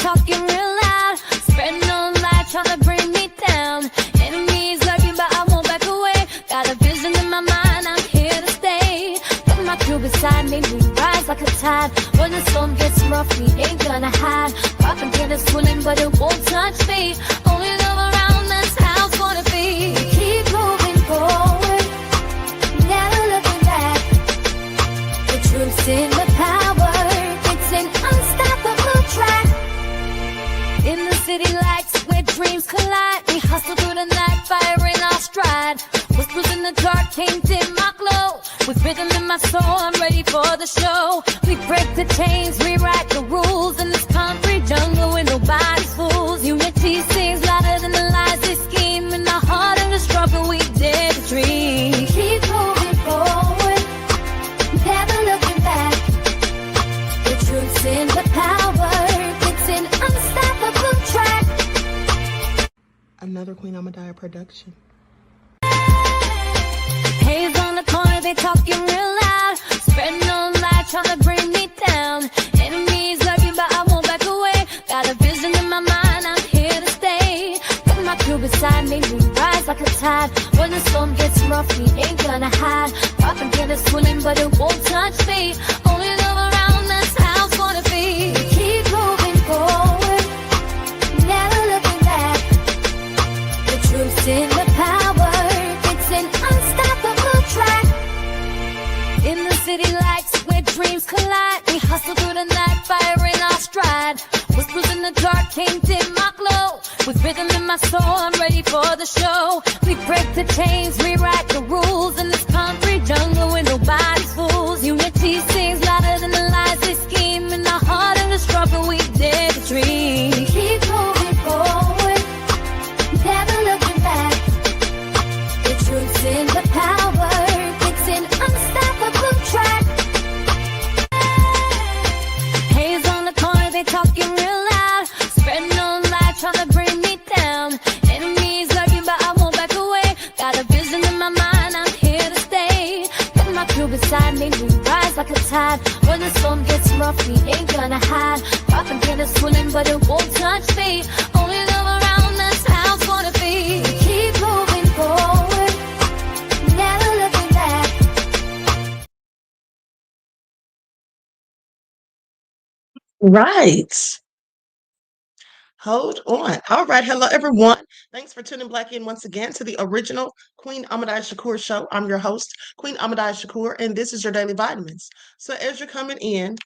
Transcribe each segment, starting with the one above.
talking real loud, spreading on lies, trying to bring me down. Enemies lurking, but I won't back away. Got a vision in my mind, I'm here to stay. Got my crew beside me, we rise like a tide. When the storm gets rough, we ain't gonna hide. Propaganda swirling, but it won't touch me. Only love around, that's how it's gonna be. Keep moving forward, never looking back. The truth's in the power, it's an unstoppable track. In the city lights where dreams collide, we hustle through the night, fire in our stride. Whispers in the dark can't dim my glow. With rhythm in my soul, I'm ready for the show. We break the chains, rewrite the rules in this concrete jungle where nobody's fools. Unity sings louder than the lies they scheme. In the heart of the struggle, we dare to dream. Keep moving forward, never looking back. The truth's in the power, it's an unstoppable track. Another Queen Ahmadiyyah production. Haze on the corner, they talking real loud, spreading on lies, trying to bring me down. Enemies lurking, but I won't back away. Got a vision in my mind, I'm here to stay. Got my crew beside me, we rise like a tide. When the storm gets rough, we ain't gonna hide. Propaganda swirling, but it won't touch me. Only love around, that's how it's gonna be. Keep moving forward, never looking back. The truth's in the power, it's an unstoppable track. In the city lights where dreams collide, we hustle through the night, fire in our stride. Whispers in the dark can't dim my glow. With rhythm in my soul, I'm ready for the show. We break the chains, rewrite the rules in this concrete jungle where nobody's fools. Unity sings louder than the lies they scheme. In the heart of the struggle, we dare to dream. Keep moving forward, never looking back. The truth's in the power, it's an unstoppable track. Haze on the corner, they talking real loud, spreading on lies, trying to bring me down. Enemies lurking, but I won't back away. Got a vision in my mind, I'm here to stay. Got my crew beside me, we rise like a tide. When the storm gets rough, we ain't gonna hide. Propaganda swirling, but it won't touch me. Only love around, that's how it's gonna be. Keep moving forward, never looking back. Right. Hold on. All right. Hello, everyone. Thanks for tuning back in once again to the original Queen Ahmadiyyah Shakur show. I'm your host, Queen Ahmadiyyah Shakur, and this is your daily vitamins. So as you're coming in,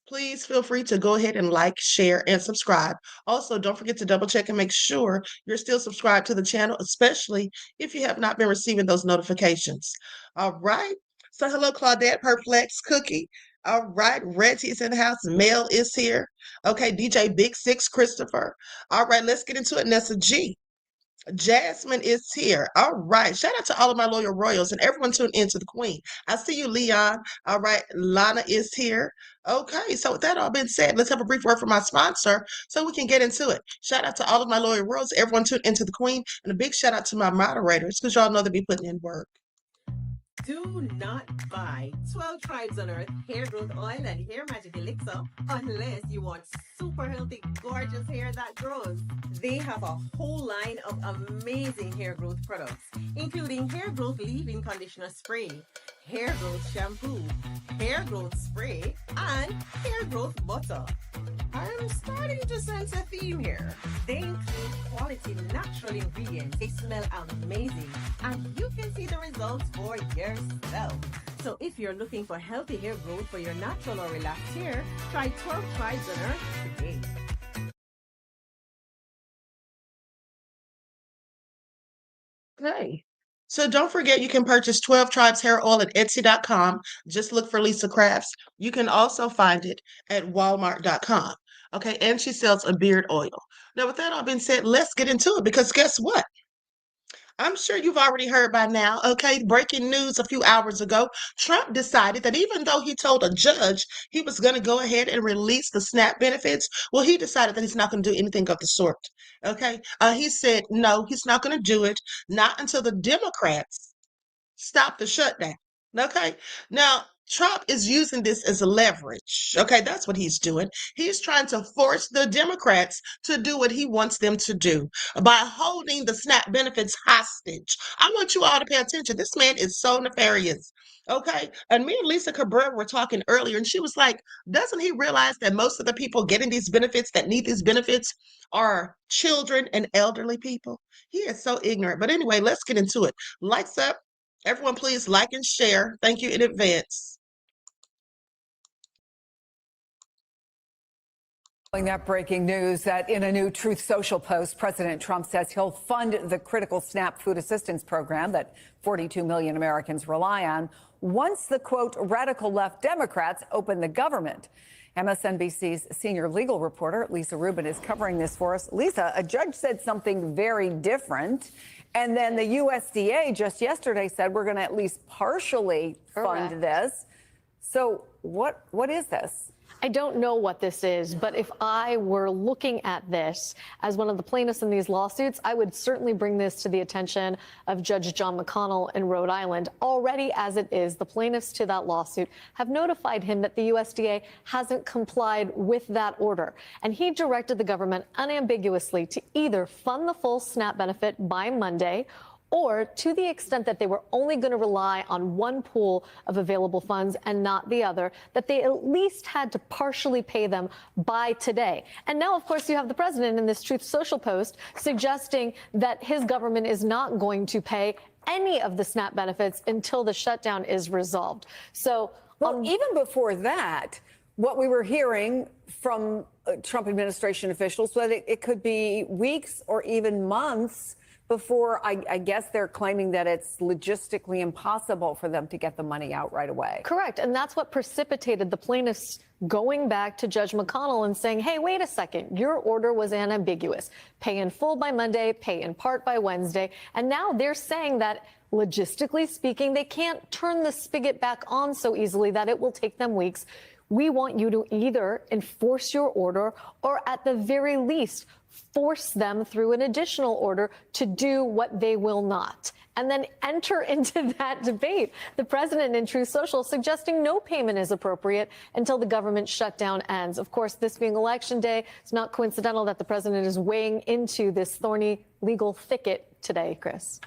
please feel free to go ahead and like, share, and subscribe. Also, don't forget to double check and make sure you're still subscribed to the channel, especially if you have not been receiving those notifications. All right. So hello, Claudette, Perplex, Cookie. All right, Reggie is in the house. Mel is here. Okay, DJ Big Six, Christopher. All right, let's get into it. Nessa G. Jasmine is here. All right. Shout out to all of my loyal royals and everyone tuned into the Queen. I see you, Leon. All right. Lana is here. Okay. So with that all being said, let's have a brief word from my sponsor so we can get into it. Shout out to all of my loyal royals, everyone tuned into the Queen, and a big shout out to my moderators because y'all know they be putting in work. Do not buy 12 Tribes on Earth hair growth oil and hair magic elixir unless you want super healthy, gorgeous hair that grows. They have a whole line of amazing hair growth products, including hair growth leave-in conditioner spray, hair growth shampoo, hair growth spray, and hair growth butter. I'm starting to sense a theme here. They include quality natural ingredients. They smell amazing, and you can see the results for yourself. So if you're looking for healthy hair growth for your natural or relaxed hair, try 12 Tribes on Earth today. Okay. So don't forget you can purchase 12 Tribes hair oil at Etsy.com. Just look for Lisa Crafts. You can also find it at Walmart.com. Okay, and she sells a beard oil. Now, with that all being said, let's get into it because guess what? I'm sure you've already heard by now, okay? Breaking news a few hours ago. Trump decided that even though he told a judge he was going to go ahead and release the SNAP benefits, well, he decided that he's not going to do anything of the sort, okay? He said, no, he's not going to do it, not until the Democrats stop the shutdown, okay? Now, Trump is using this as a leverage. Okay, that's what he's doing. He's trying to force the Democrats to do what he wants them to do by holding the SNAP benefits hostage. I want you all to pay attention. This man is so nefarious. Okay, and me and Lisa Cabrera were talking earlier, and she was like, doesn't he realize that most of the people getting these benefits that need these benefits are children and elderly people? He is so ignorant. But anyway, let's get into it. Lights up. Everyone, please like and share. Thank you in advance. That breaking news that in a new Truth Social post, President Trump says he'll fund the critical SNAP food assistance program that 42 million Americans rely on once the, quote, radical left Democrats open the government. MSNBC's senior legal reporter, Lisa Rubin, is covering this for us. Lisa, a judge said something very different. And then the USDA just yesterday said we're going to at least partially fund this. So what is this? I don't know what this is, but if I were looking at this as one of the plaintiffs in these lawsuits, I would certainly bring this to the attention of Judge John McConnell in Rhode Island. Already as it is, the plaintiffs to that lawsuit have notified him that the USDA hasn't complied with that order. And he directed the government unambiguously to either fund the full SNAP benefit by Monday, or to the extent that they were only going to rely on one pool of available funds and not the other, that they at least had to partially pay them by today. And now, of course, you have the president in this Truth Social post suggesting that his government is not going to pay any of the SNAP benefits until the shutdown is resolved. So, even before that, what we were hearing from Trump administration officials was that it could be weeks or even months before, I guess they're claiming that it's logistically impossible for them to get the money out right away. Correct. And that's what precipitated the plaintiffs going back to Judge McConnell and saying, hey, wait a second, your order was unambiguous. Pay in full by Monday, pay in part by Wednesday. And now they're saying that logistically speaking, they can't turn the spigot back on so easily that it will take them weeks. We want you to either enforce your order or at the very least force them through an additional order to do what they will not. And then enter into that debate. The president in Truth Social suggesting no payment is appropriate until the government shutdown ends. Of course, this being election day, it's not coincidental that the president is weighing into this thorny legal thicket today, Chris.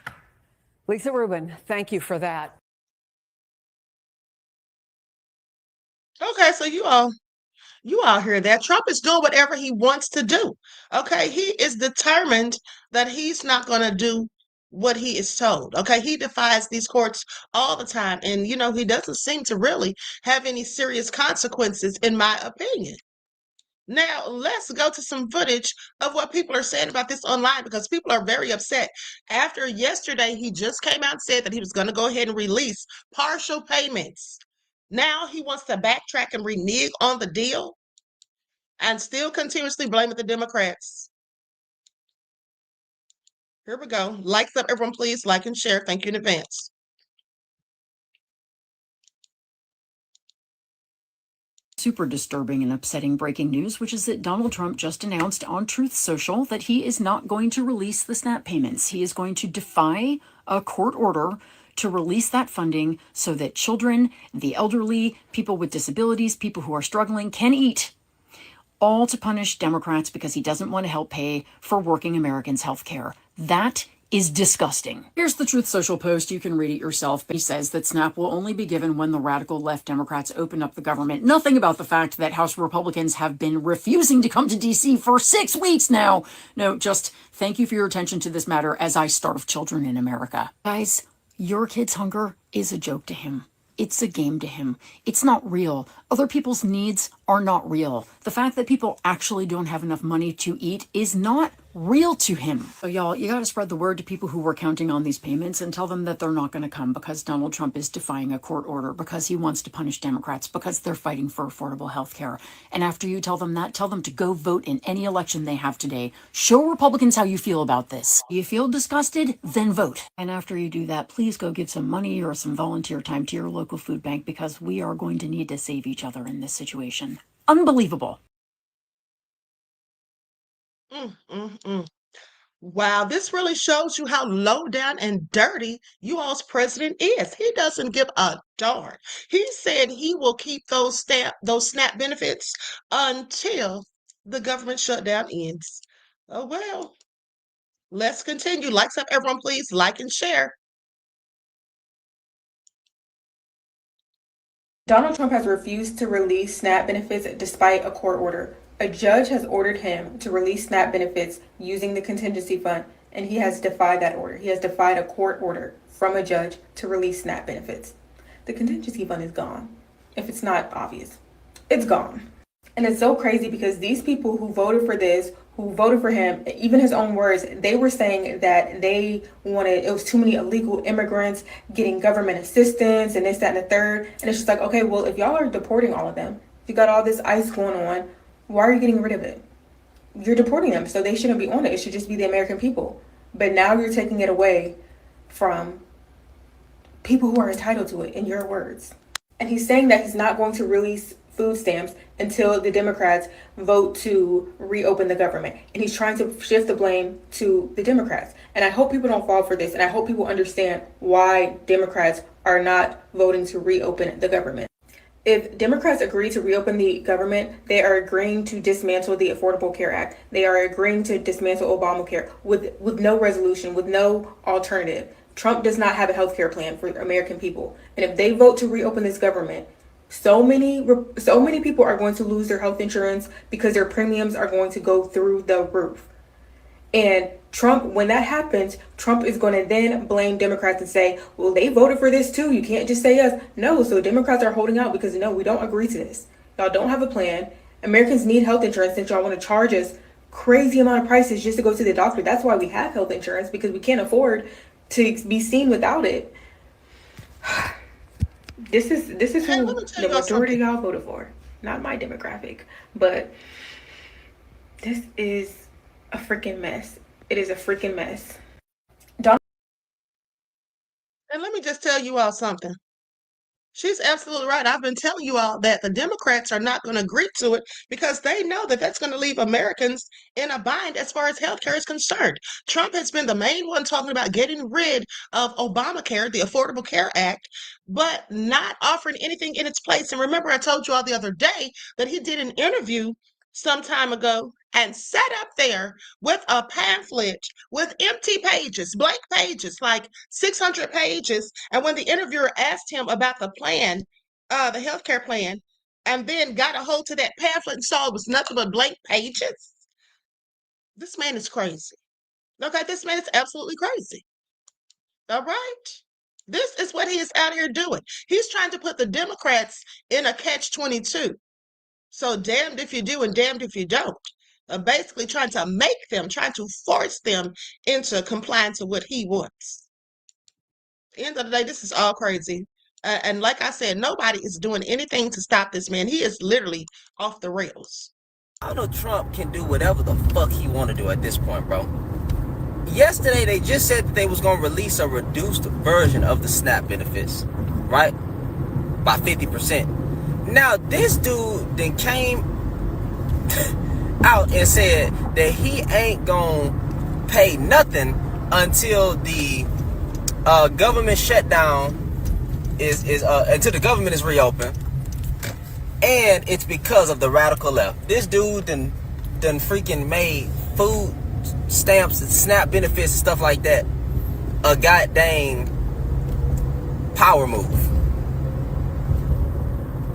Lisa Rubin, thank you for that. Okay, so you all hear that. Trump is doing whatever he wants to do. Okay, he is determined that he's not going to do what he is told. Okay, he defies these courts all the time. And, you know, he doesn't seem to really have any serious consequences, in my opinion. Now, let's go to some footage of what people are saying about this online, because people are very upset. After yesterday, he just came out and said that he was going to go ahead and release partial payments. Now he wants to backtrack and renege on the deal and still continuously blaming the Democrats. Here we go. Likes up, everyone, please like and share. Thank you in advance. Super disturbing and upsetting breaking news, which is that Donald Trump just announced on Truth Social that he is not going to release the SNAP payments. He is going to defy a court order to release that funding so that children, the elderly, people with disabilities, people who are struggling can eat, all to punish Democrats because he doesn't want to help pay for working Americans' health care. That is disgusting. Here's the Truth Social post. You can read it yourself. But he says that SNAP will only be given when the radical left Democrats open up the government. Nothing about the fact that House Republicans have been refusing to come to D.C. for 6 weeks now. No, just thank you for your attention to this matter as I starve children in America. Guys, your kid's hunger is a joke to him. It's a game to him. It's not real. Other people's needs are not real. The fact that people actually don't have enough money to eat is not real to him. So y'all, you got to spread the word to people who were counting on these payments and tell them that they're not going to come because Donald Trump is defying a court order, because he wants to punish Democrats, because they're fighting for affordable health care. And after you tell them that, tell them to go vote in any election they have today. Show Republicans how you feel about this. You feel disgusted? Then vote. And after you do that, please go give some money or some volunteer time to your local food bank, because we are going to need to save each other in this situation. Unbelievable. Wow, this really shows you how low down and dirty you all's president is. He doesn't give a darn. He said he will keep those SNAP benefits until the government shutdown ends. Oh well, let's continue. Likes up, everyone, please like and share. Donald Trump has refused to release SNAP benefits despite a court order. A judge has ordered him to release SNAP benefits using the contingency fund, and he has defied that order. He has defied a court order from a judge to release SNAP benefits. The contingency fund is gone. If it's not obvious, it's gone. And it's so crazy because these people who voted for this, who voted for him, even his own words, they were saying that it was too many illegal immigrants getting government assistance and this, that, and the third. And it's just like, okay, well, if y'all are deporting all of them, if you got all this ICE going on, why are you getting rid of it? You're deporting them, so they shouldn't be on it. It should just be the American people. But now you're taking it away from people who are entitled to it, in your words. And he's saying that he's not going to release food stamps until the Democrats vote to reopen the government. And he's trying to shift the blame to the Democrats. And I hope people don't fall for this. And I hope people understand why Democrats are not voting to reopen the government. If Democrats agree to reopen the government, they are agreeing to dismantle the Affordable Care Act. They are agreeing to dismantle Obamacare with no resolution, with no alternative. Trump does not have a health care plan for American people. And if they vote to reopen this government, so many people are going to lose their health insurance because their premiums are going to go through the roof. And Trump, when that happens, Trump is going to then blame Democrats and say, well, they voted for this too. You can't just say us. No, so Democrats are holding out because, no, we don't agree to this. Y'all don't have a plan. Americans need health insurance since y'all want to charge us crazy amount of prices just to go to the doctor. That's why we have health insurance, because we can't afford to be seen without it. This is who the majority of y'all voted for. Not my demographic, but this is a freaking mess. It is a freaking mess. And let me just tell you all something. She's absolutely right. I've been telling you all that the Democrats are not going to agree to it because they know that that's going to leave Americans in a bind as far as healthcare is concerned. Trump has been the main one talking about getting rid of Obamacare, the Affordable Care Act, but not offering anything in its place. And remember, I told you all the other day that he did an interview some time ago and sat up there with a pamphlet with empty pages, blank pages, like 600 pages. And when the interviewer asked him about the plan, the healthcare plan, and then got a hold to that pamphlet and saw it was nothing but blank pages, this man is crazy. Okay, this man is absolutely crazy. All right? This is what he is out here doing. He's trying to put the Democrats in a catch-22. So damned if you do and damned if you don't. Basically trying to force them into compliance with what he wants. At the end of the day, this is all crazy. And like I said, nobody is doing anything to stop this man. He is literally off the rails. Donald Trump can do whatever the fuck he want to do at this point, bro. Yesterday, they just said that they was going to release a reduced version of the SNAP benefits, right? By 50%. Now, this dude then came out and said that he ain't gonna pay nothing until the government shutdown until the government is reopened, and it's because of the radical left. This dude done freaking made food stamps and SNAP benefits and stuff like that a goddamn power move.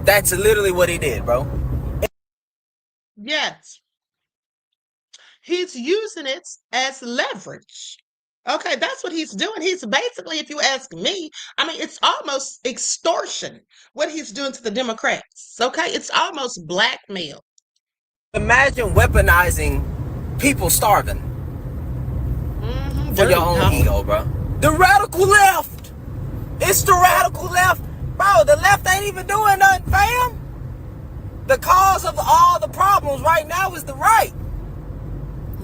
That's literally what he did, bro. Yes. He's using it as leverage. Okay, that's what he's doing. He's basically, if you ask me, I mean, it's almost extortion what he's doing to the Democrats. Okay, it's almost blackmail. Imagine weaponizing people starving for your own ego, bro. The radical left. It's the radical left. Bro, the left ain't even doing nothing, fam. The cause of all the problems right now is the right.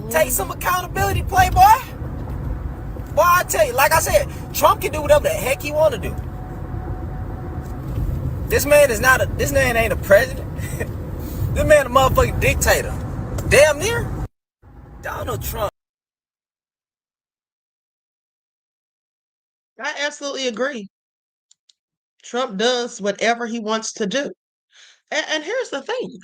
Take some accountability, playboy. Boy, I tell you, like I said, Trump can do whatever the heck he want to do. This man ain't a president. This man a motherfucking dictator. Damn near. Donald Trump I absolutely agree. Trump does whatever he wants to do. And here's the thing.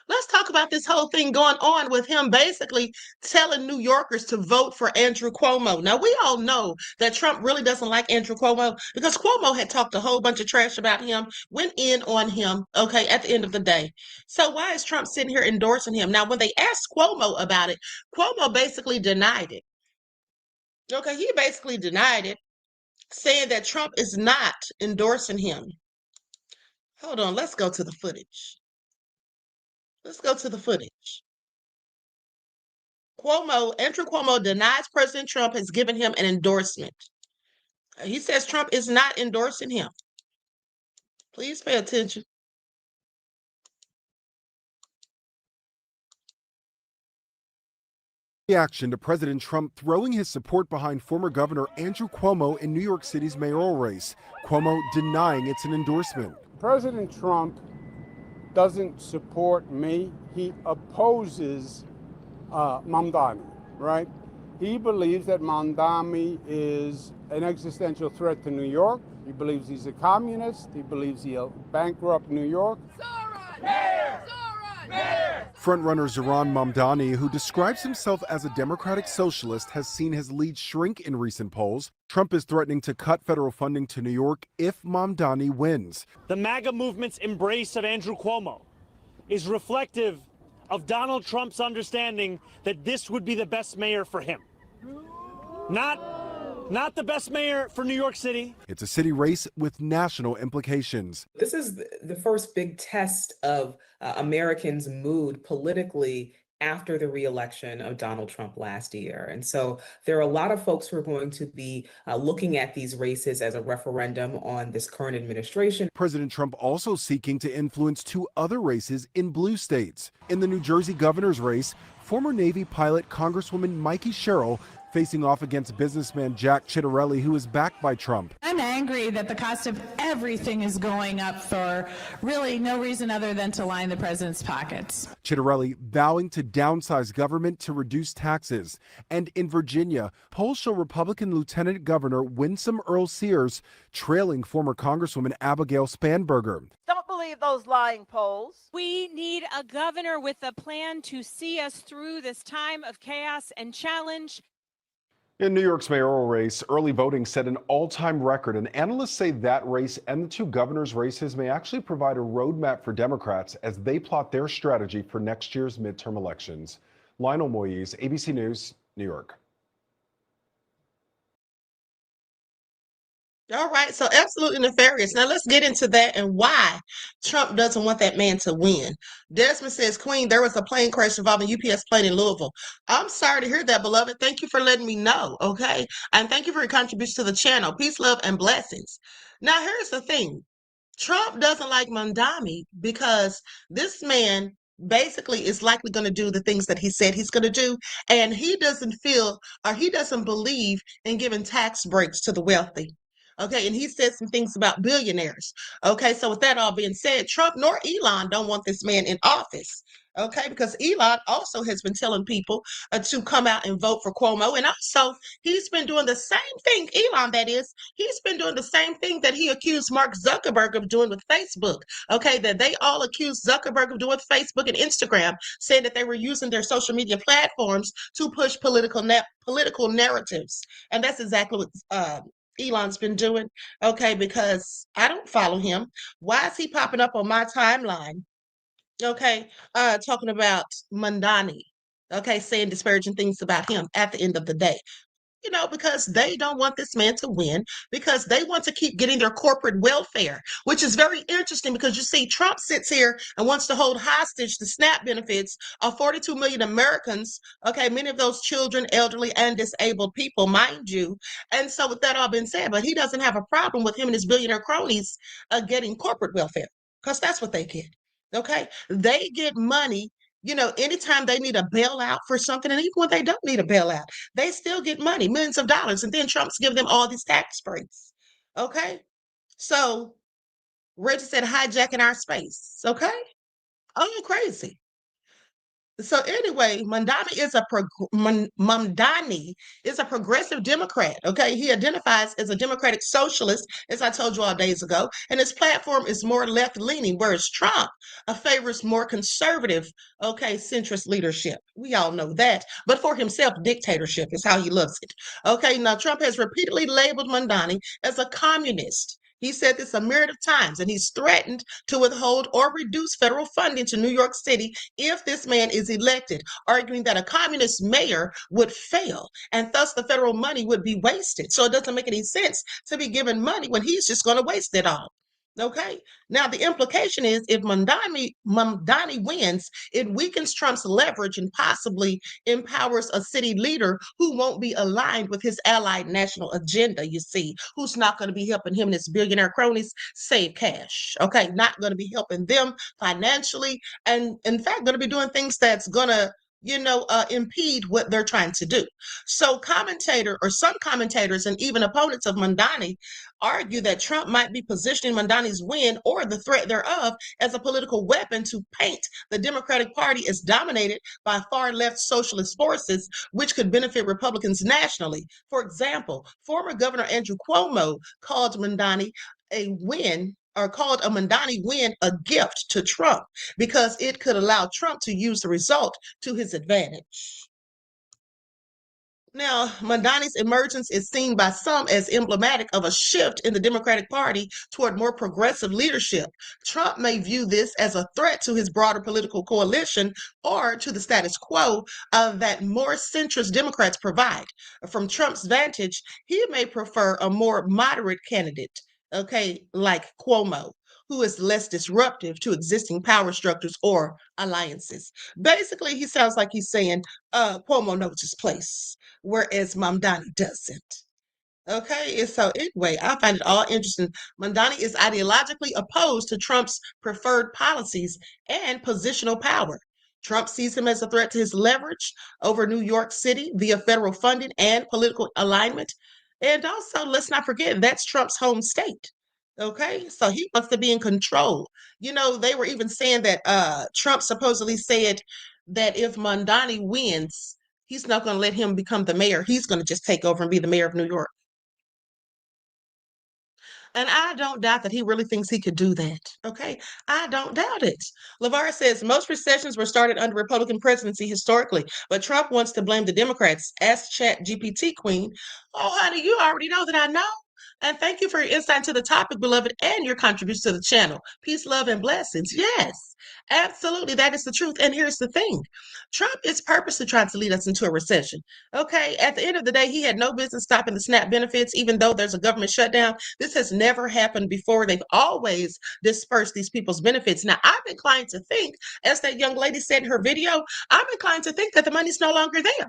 Let's talk about this whole thing going on with him basically telling New Yorkers to vote for Andrew Cuomo. Now, we all know that Trump really doesn't like Andrew Cuomo because Cuomo had talked a whole bunch of trash about him, went in on him, okay, at the end of the day. So why is Trump sitting here endorsing him? Now, when they asked Cuomo about it, Cuomo basically denied it. Okay, he basically denied it, saying that Trump is not endorsing him. Hold on, let's go to the footage. Let's go to the footage. Andrew Cuomo denies President Trump has given him an endorsement. He says Trump is not endorsing him. Please pay attention. Reaction to President Trump throwing his support behind former Governor Andrew Cuomo in New York City's mayoral race. Cuomo denying it's an endorsement. President Trump doesn't support me. He opposes Mamdani, right? He believes that Mamdani is an existential threat to New York. He believes he's a communist. He believes he'll bankrupt New York. Frontrunner Zohran Mamdani, who describes himself as a democratic socialist, has seen his lead shrink in recent polls. Trump is threatening to cut federal funding to New York if Mamdani wins. The MAGA movement's embrace of Andrew Cuomo is reflective of Donald Trump's understanding that this would be the best mayor for him. Not the best mayor for New York City. It's a city race with national implications. This is the first big test of Americans' mood politically after the re-election of Donald Trump last year. And so there are a lot of folks who are going to be looking at these races as a referendum on this current administration. President Trump also seeking to influence two other races in blue states. In the New Jersey governor's race, former Navy pilot Congresswoman Mikey Sherrill facing off against businessman Jack Ciattarelli, who is backed by Trump. I'm angry that the cost of everything is going up for really no reason other than to line the president's pockets. Ciattarelli vowing to downsize government to reduce taxes. And in Virginia, polls show Republican Lieutenant Governor Winsome Earl Sears trailing former Congresswoman Abigail Spanberger. Don't believe those lying polls. We need a governor with a plan to see us through this time of chaos and challenge. In New York's mayoral race, early voting set an all-time record, and analysts say that race and the two governors' races may actually provide a roadmap for Democrats as they plot their strategy for next year's midterm elections. Lionel Moise, ABC News, New York. All right, so absolutely nefarious. Now let's get into that and why Trump doesn't want that man to win. Desmond says, Queen, there was a plane crash involving UPS plane in Louisville. I'm sorry to hear that, beloved. Thank you for letting me know, okay? And thank you for your contribution to the channel. Peace, love, and blessings. Now, here's the thing. Trump doesn't like Mamdani because this man basically is likely going to do the things that he said he's going to do, and he doesn't feel or he doesn't believe in giving tax breaks to the wealthy. Okay, and he said some things about billionaires. Okay, so with that all being said, Trump nor Elon don't want this man in office. Okay, because Elon also has been telling people to come out and vote for Cuomo. And also, he's been doing the same thing, Elon, that is, he's been doing the same thing that he accused Mark Zuckerberg of doing with Facebook. Okay, that they all accused Zuckerberg of doing with Facebook and Instagram, saying that they were using their social media platforms to push political narratives. And that's exactly what Elon's been doing, okay, because I don't follow him. Why is he popping up on my timeline, okay, talking about Mamdani, okay, saying disparaging things about him at the end of the day? You know, because they don't want this man to win, because they want to keep getting their corporate welfare, which is very interesting because you see, Trump sits here and wants to hold hostage the SNAP benefits of 42 million Americans, okay, many of those children, elderly, and disabled people, mind you. And so with that all being said, but he doesn't have a problem with him and his billionaire cronies getting corporate welfare, because that's what they get, okay? They get money. You know, anytime they need a bailout for something, and even when they don't need a bailout, they still get money, millions of dollars, and then Trump's giving them all these tax breaks. Okay? So, Reggie said hijacking our space. Okay? Oh, crazy. So anyway, Mamdani is a progressive Democrat. Okay, he identifies as a democratic socialist, as I told you all days ago, and his platform is more left-leaning, whereas Trump favors more conservative, centrist leadership. We all know that, but for himself, dictatorship is how he loves it. Okay, now Trump has repeatedly labeled Mamdani as a communist. He said this a myriad of times, and he's threatened to withhold or reduce federal funding to New York City if this man is elected, arguing that a communist mayor would fail and thus the federal money would be wasted. So it doesn't make any sense to be given money when he's just going to waste it all. Okay. Now, the implication is if Mamdani wins, it weakens Trump's leverage and possibly empowers a city leader who won't be aligned with his allied national agenda, you see, who's not going to be helping him and his billionaire cronies save cash. Okay. Not going to be helping them financially. And in fact, going to be doing things that's going to impede what they're trying to do. So some commentators and even opponents of Mamdani argue that Trump might be positioning Mamdani's win or the threat thereof as a political weapon to paint the Democratic Party as dominated by far left socialist forces, which could benefit Republicans nationally. For example, former Governor Andrew Cuomo called a Mamdani win a gift to Trump because it could allow Trump to use the result to his advantage. Now, Mamdani's emergence is seen by some as emblematic of a shift in the Democratic Party toward more progressive leadership. Trump may view this as a threat to his broader political coalition or to the status quo that more centrist Democrats provide. From Trump's vantage, he may prefer a more moderate candidate, like Cuomo, who is less disruptive to existing power structures or alliances. Basically, he sounds like he's saying Cuomo knows his place, whereas Mamdani doesn't. Okay, and so anyway, I find it all interesting. Mamdani is ideologically opposed to Trump's preferred policies and positional power. Trump sees him as a threat to his leverage over New York City via federal funding and political alignment. And also, let's not forget, that's Trump's home state. Okay, so he wants to be in control. They were even saying that Trump supposedly said that if Mamdani wins, he's not going to let him become the mayor. He's going to just take over and be the mayor of New York. And I don't doubt that he really thinks he could do that. Okay. I don't doubt it. LeVar says most recessions were started under Republican presidency historically, but Trump wants to blame the Democrats. Ask Chat GPT Queen. Oh, honey, you already know that I know. And thank you for your insight into the topic, beloved, and your contribution to the channel. Peace, love, and blessings. Yes, absolutely. That is the truth. And here's the thing. Trump is purposely trying to lead us into a recession. Okay, at the end of the day, he had no business stopping the SNAP benefits, even though there's a government shutdown. This has never happened before. They've always dispersed these people's benefits. Now, I'm inclined to think, as that young lady said in her video, I'm inclined to think that the money's no longer there.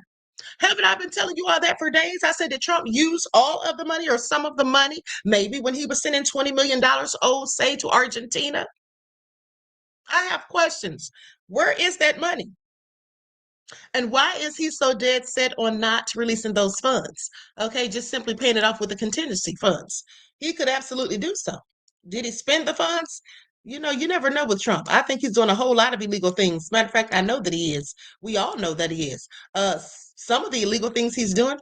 Haven't I been telling you all that for days? I said, did Trump use all of the money or some of the money? Maybe when he was sending $20 million, say, to Argentina? I have questions. Where is that money? And why is he so dead set on not releasing those funds? Okay, just simply paying it off with the contingency funds. He could absolutely do so. Did he spend the funds? You never know with Trump. I think he's doing a whole lot of illegal things. Matter of fact, I know that he is. We all know that he is. Some of the illegal things he's doing,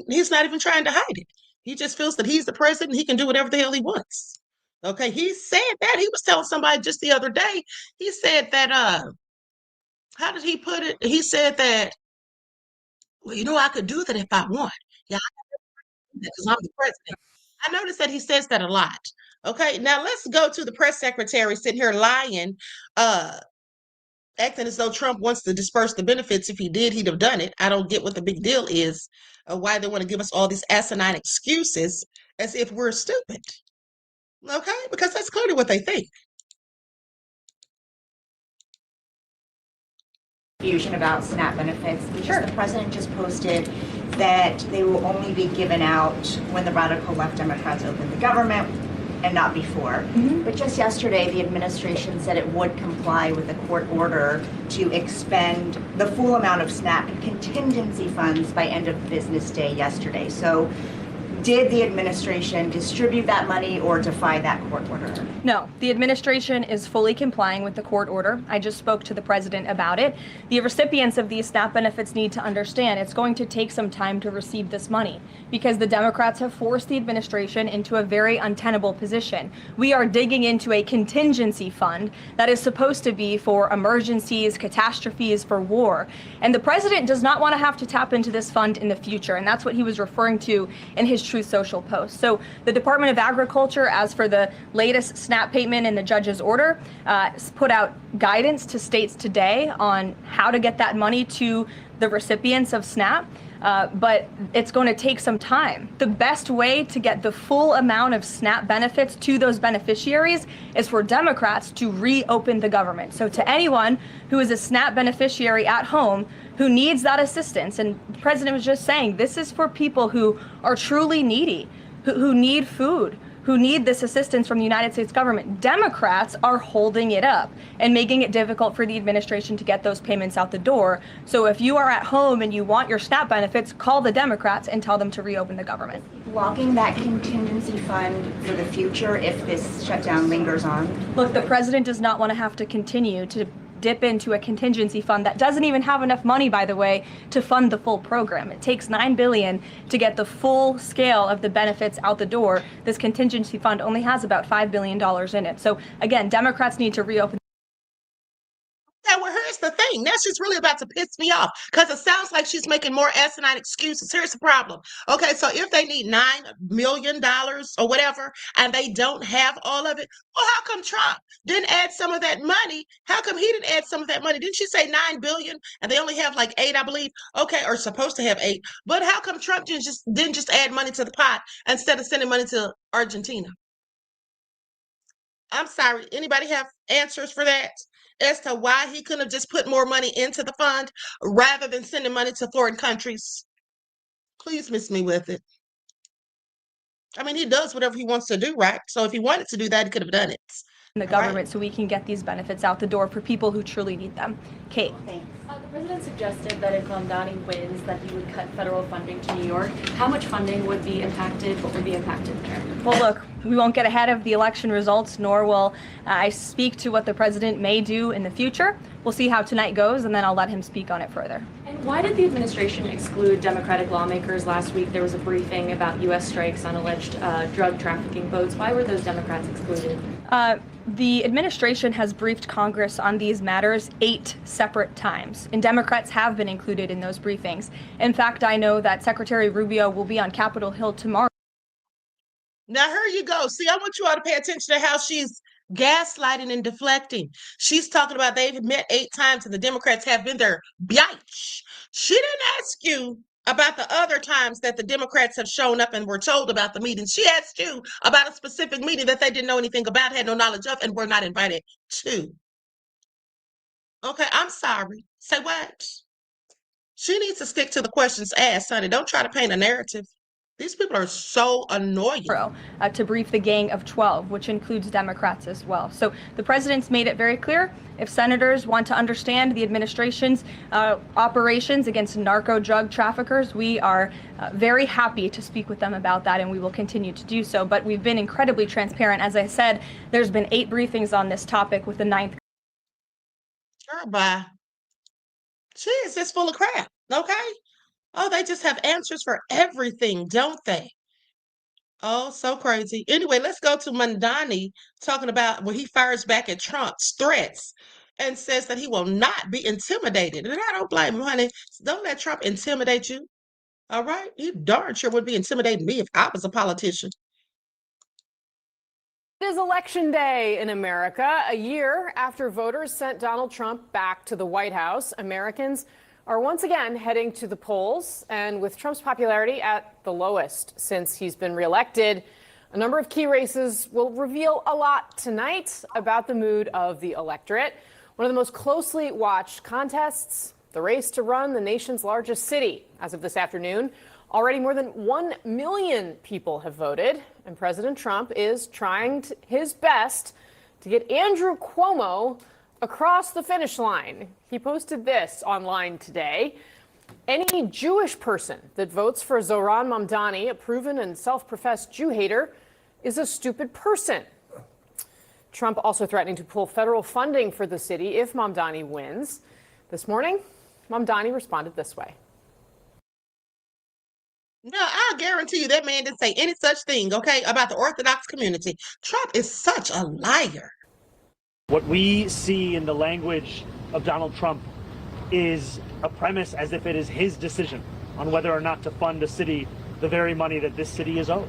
he's not even trying to hide it. He just feels that he's the president. He can do whatever the hell he wants. Okay, he said that. He was telling somebody just the other day. He said that, how did he put it? He said that, well, I could do that if I want. Yeah, because I'm the president. I noticed that he says that a lot. Okay, now let's go to the press secretary sitting here lying, acting as though Trump wants to disperse the benefits. If he did, he'd have done it. I don't get what the big deal is, why they want to give us all these asinine excuses as if we're stupid. Okay, because that's clearly what they think. Confusion about SNAP benefits, because the president just posted that they will only be given out when the radical left Democrats open the government and not before. But just yesterday, the administration said it would comply with a court order to expend the full amount of SNAP and contingency funds by end of business day yesterday. So Did the administration distribute that money or defy that court order? No, the administration is fully complying with the court order. I just spoke to the president about it. The recipients of these SNAP benefits need to understand it's going to take some time to receive this money because the Democrats have forced the administration into a very untenable position. We are digging into a contingency fund that is supposed to be for emergencies, catastrophes, for war. And the president does not want to have to tap into this fund in the future. And that's what he was referring to in his Truth Social post. So the Department of Agriculture, as for the latest SNAP payment in the judge's order, put out guidance to states today on how to get that money to the recipients of SNAP. But it's going to take some time. The best way to get the full amount of SNAP benefits to those beneficiaries is for Democrats to reopen the government. So to anyone who is a SNAP beneficiary at home who needs that assistance, and the president was just saying, this is for people who are truly needy, who need food, who need this assistance from the United States government. Democrats are holding it up and making it difficult for the administration to get those payments out the door. So if you are at home and you want your SNAP benefits, call the Democrats and tell them to reopen the government. Blocking that contingency fund for the future if this shutdown lingers on? Look, the president does not want to have to continue to dip into a contingency fund that doesn't even have enough money, by the way, to fund the full program. It takes $9 billion to get the full scale of the benefits out the door. This contingency fund only has about $5 billion in it. So again, Democrats need to reopen. Yeah, well, here's the thing. Now she's really about to piss me off because it sounds like she's making more asinine excuses. Here's the problem. Okay, so if they need $9 million or whatever, and they don't have all of it, well, how come Trump didn't add some of that money? How come he didn't add some of that money? Didn't she say $9 billion and they only have like 8, I believe? Okay, or supposed to have 8. But how come Trump didn't just add money to the pot instead of sending money to Argentina? I'm sorry. Anybody have answers for that? As to why he couldn't have just put more money into the fund rather than sending money to foreign countries? Please miss me with it. I mean, he does whatever he wants to do, right? So if he wanted to do that, he could have done it. In the government, so we can get these benefits out the door for people who truly need them. Kate. Thanks. The president suggested that if Mamdani wins, that he would cut federal funding to New York. How much funding would be impacted? What would be impacted there? Well, look, we won't get ahead of the election results, nor will I speak to what the president may do in the future. We'll see how tonight goes, and then I'll let him speak on it further. And why did the administration exclude Democratic lawmakers last week? There was a briefing about U.S. strikes on alleged drug trafficking boats. Why were those Democrats excluded? The administration has briefed Congress on these matters 8 separate times, and Democrats have been included in those briefings. In fact, I know that Secretary Rubio will be on Capitol Hill tomorrow. Now, here you go. See, I want you all to pay attention to how she's gaslighting and deflecting. She's talking about they've met 8 times and the Democrats have been there. Biatch. She didn't ask you about the other times that the Democrats have shown up and were told about the meetings. She asked you about a specific meeting that they didn't know anything about, had no knowledge of, and were not invited to. Okay, I'm sorry. Say what? She needs to stick to the questions asked, honey. Don't try to paint a narrative. These people are so annoying. To brief the Gang of 12, which includes Democrats as well. So the president's made it very clear, if senators want to understand the administration's operations against narco drug traffickers, we are very happy to speak with them about that, and we will continue to do so. But we've been incredibly transparent. As I said, there's been 8 briefings on this topic with the 9th. Girl, bye. She is just full of crap, okay? Oh, they just have answers for everything, don't they? Oh, so crazy. Anyway, let's go to Mamdani talking about when he fires back at Trump's threats and says that he will not be intimidated. And I don't blame him, honey. Don't let Trump intimidate you. All right? He darn sure would be intimidating me if I was a politician. It is Election Day in America. A year after voters sent Donald Trump back to the White House, Americans are once again heading to the polls, and with Trump's popularity at the lowest since he's been reelected, a number of key races will reveal a lot tonight about the mood of the electorate. One of the most closely watched contests, the race to run the nation's largest city. As of this afternoon, already more than 1 million people have voted, and President Trump is trying his best to get Andrew Cuomo across the finish line. He posted this online today. Any Jewish person that votes for Zohran Mamdani, a proven and self-professed Jew hater, is a stupid person. Trump also threatening to pull federal funding for the city if Mamdani wins. This morning, Mamdani responded this way. No, I'll guarantee you that man didn't say any such thing, okay, about the Orthodox community. Trump is such a liar. What we see in the language of Donald Trump is a premise as if it is his decision on whether or not to fund a city the very money that this city is owed.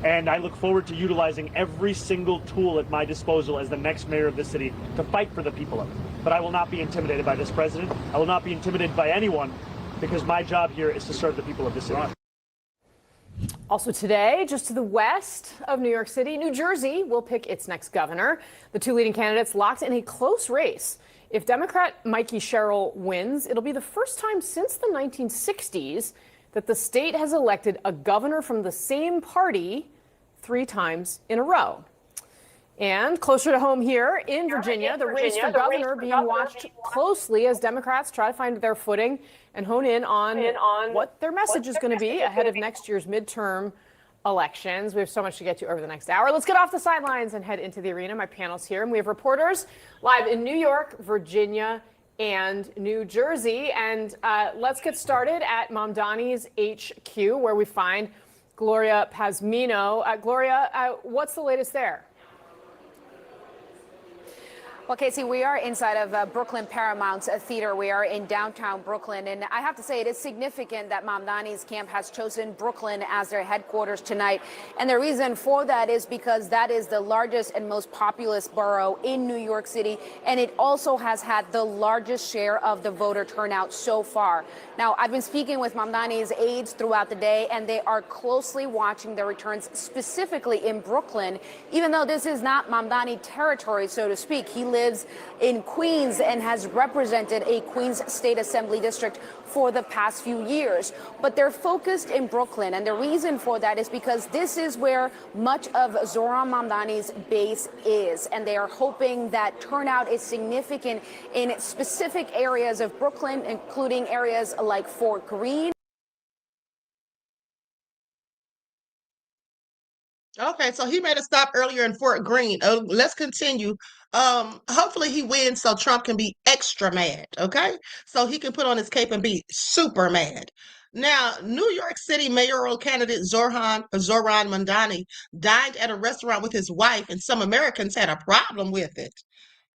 And I look forward to utilizing every single tool at my disposal as the next mayor of this city to fight for the people of it. But I will not be intimidated by this president. I will not be intimidated by anyone, because my job here is to serve the people of this city. Also today, just to the west of New York City, New Jersey will pick its next governor. The two leading candidates locked in a close race. If Democrat Mikey Sherrill wins, it'll be the first time since the 1960s that the state has elected a governor from the same party 3 times in a row. And closer to home here in Virginia, the race for governor being watched closely as Democrats try to find their footing and hone in on what their message is going to be ahead of next year's midterm elections. We have so much to get to over the next hour. Let's get off the sidelines and head into the arena. My panel's here, and we have reporters live in New York, Virginia, and New Jersey. And let's get started at Mamdani's HQ, where we find Gloria Pazmino. Gloria, what's the latest there? Well, Casey, we are inside of Brooklyn Paramount Theater. We are in downtown Brooklyn. And I have to say, it is significant that Mamdani's camp has chosen Brooklyn as their headquarters tonight. And the reason for that is because that is the largest and most populous borough in New York City. And it also has had the largest share of the voter turnout so far. Now, I've been speaking with Mamdani's aides throughout the day, and they are closely watching the returns, specifically in Brooklyn, even though this is not Mamdani territory, so to speak. He lives in Queens and has represented a Queens State Assembly district for the past few years. But they're focused in Brooklyn, and the reason for that is because this is where much of Zohran Mamdani's base is, and they are hoping that turnout is significant in specific areas of Brooklyn, including areas like Fort Greene. Okay, so he made a stop earlier in Fort Greene. Let's continue. Hopefully he wins so Trump can be extra mad, okay? So he can put on his cape and be super mad. Now, New York City mayoral candidate Zohran Mamdani dined at a restaurant with his wife, and some Americans had a problem with it.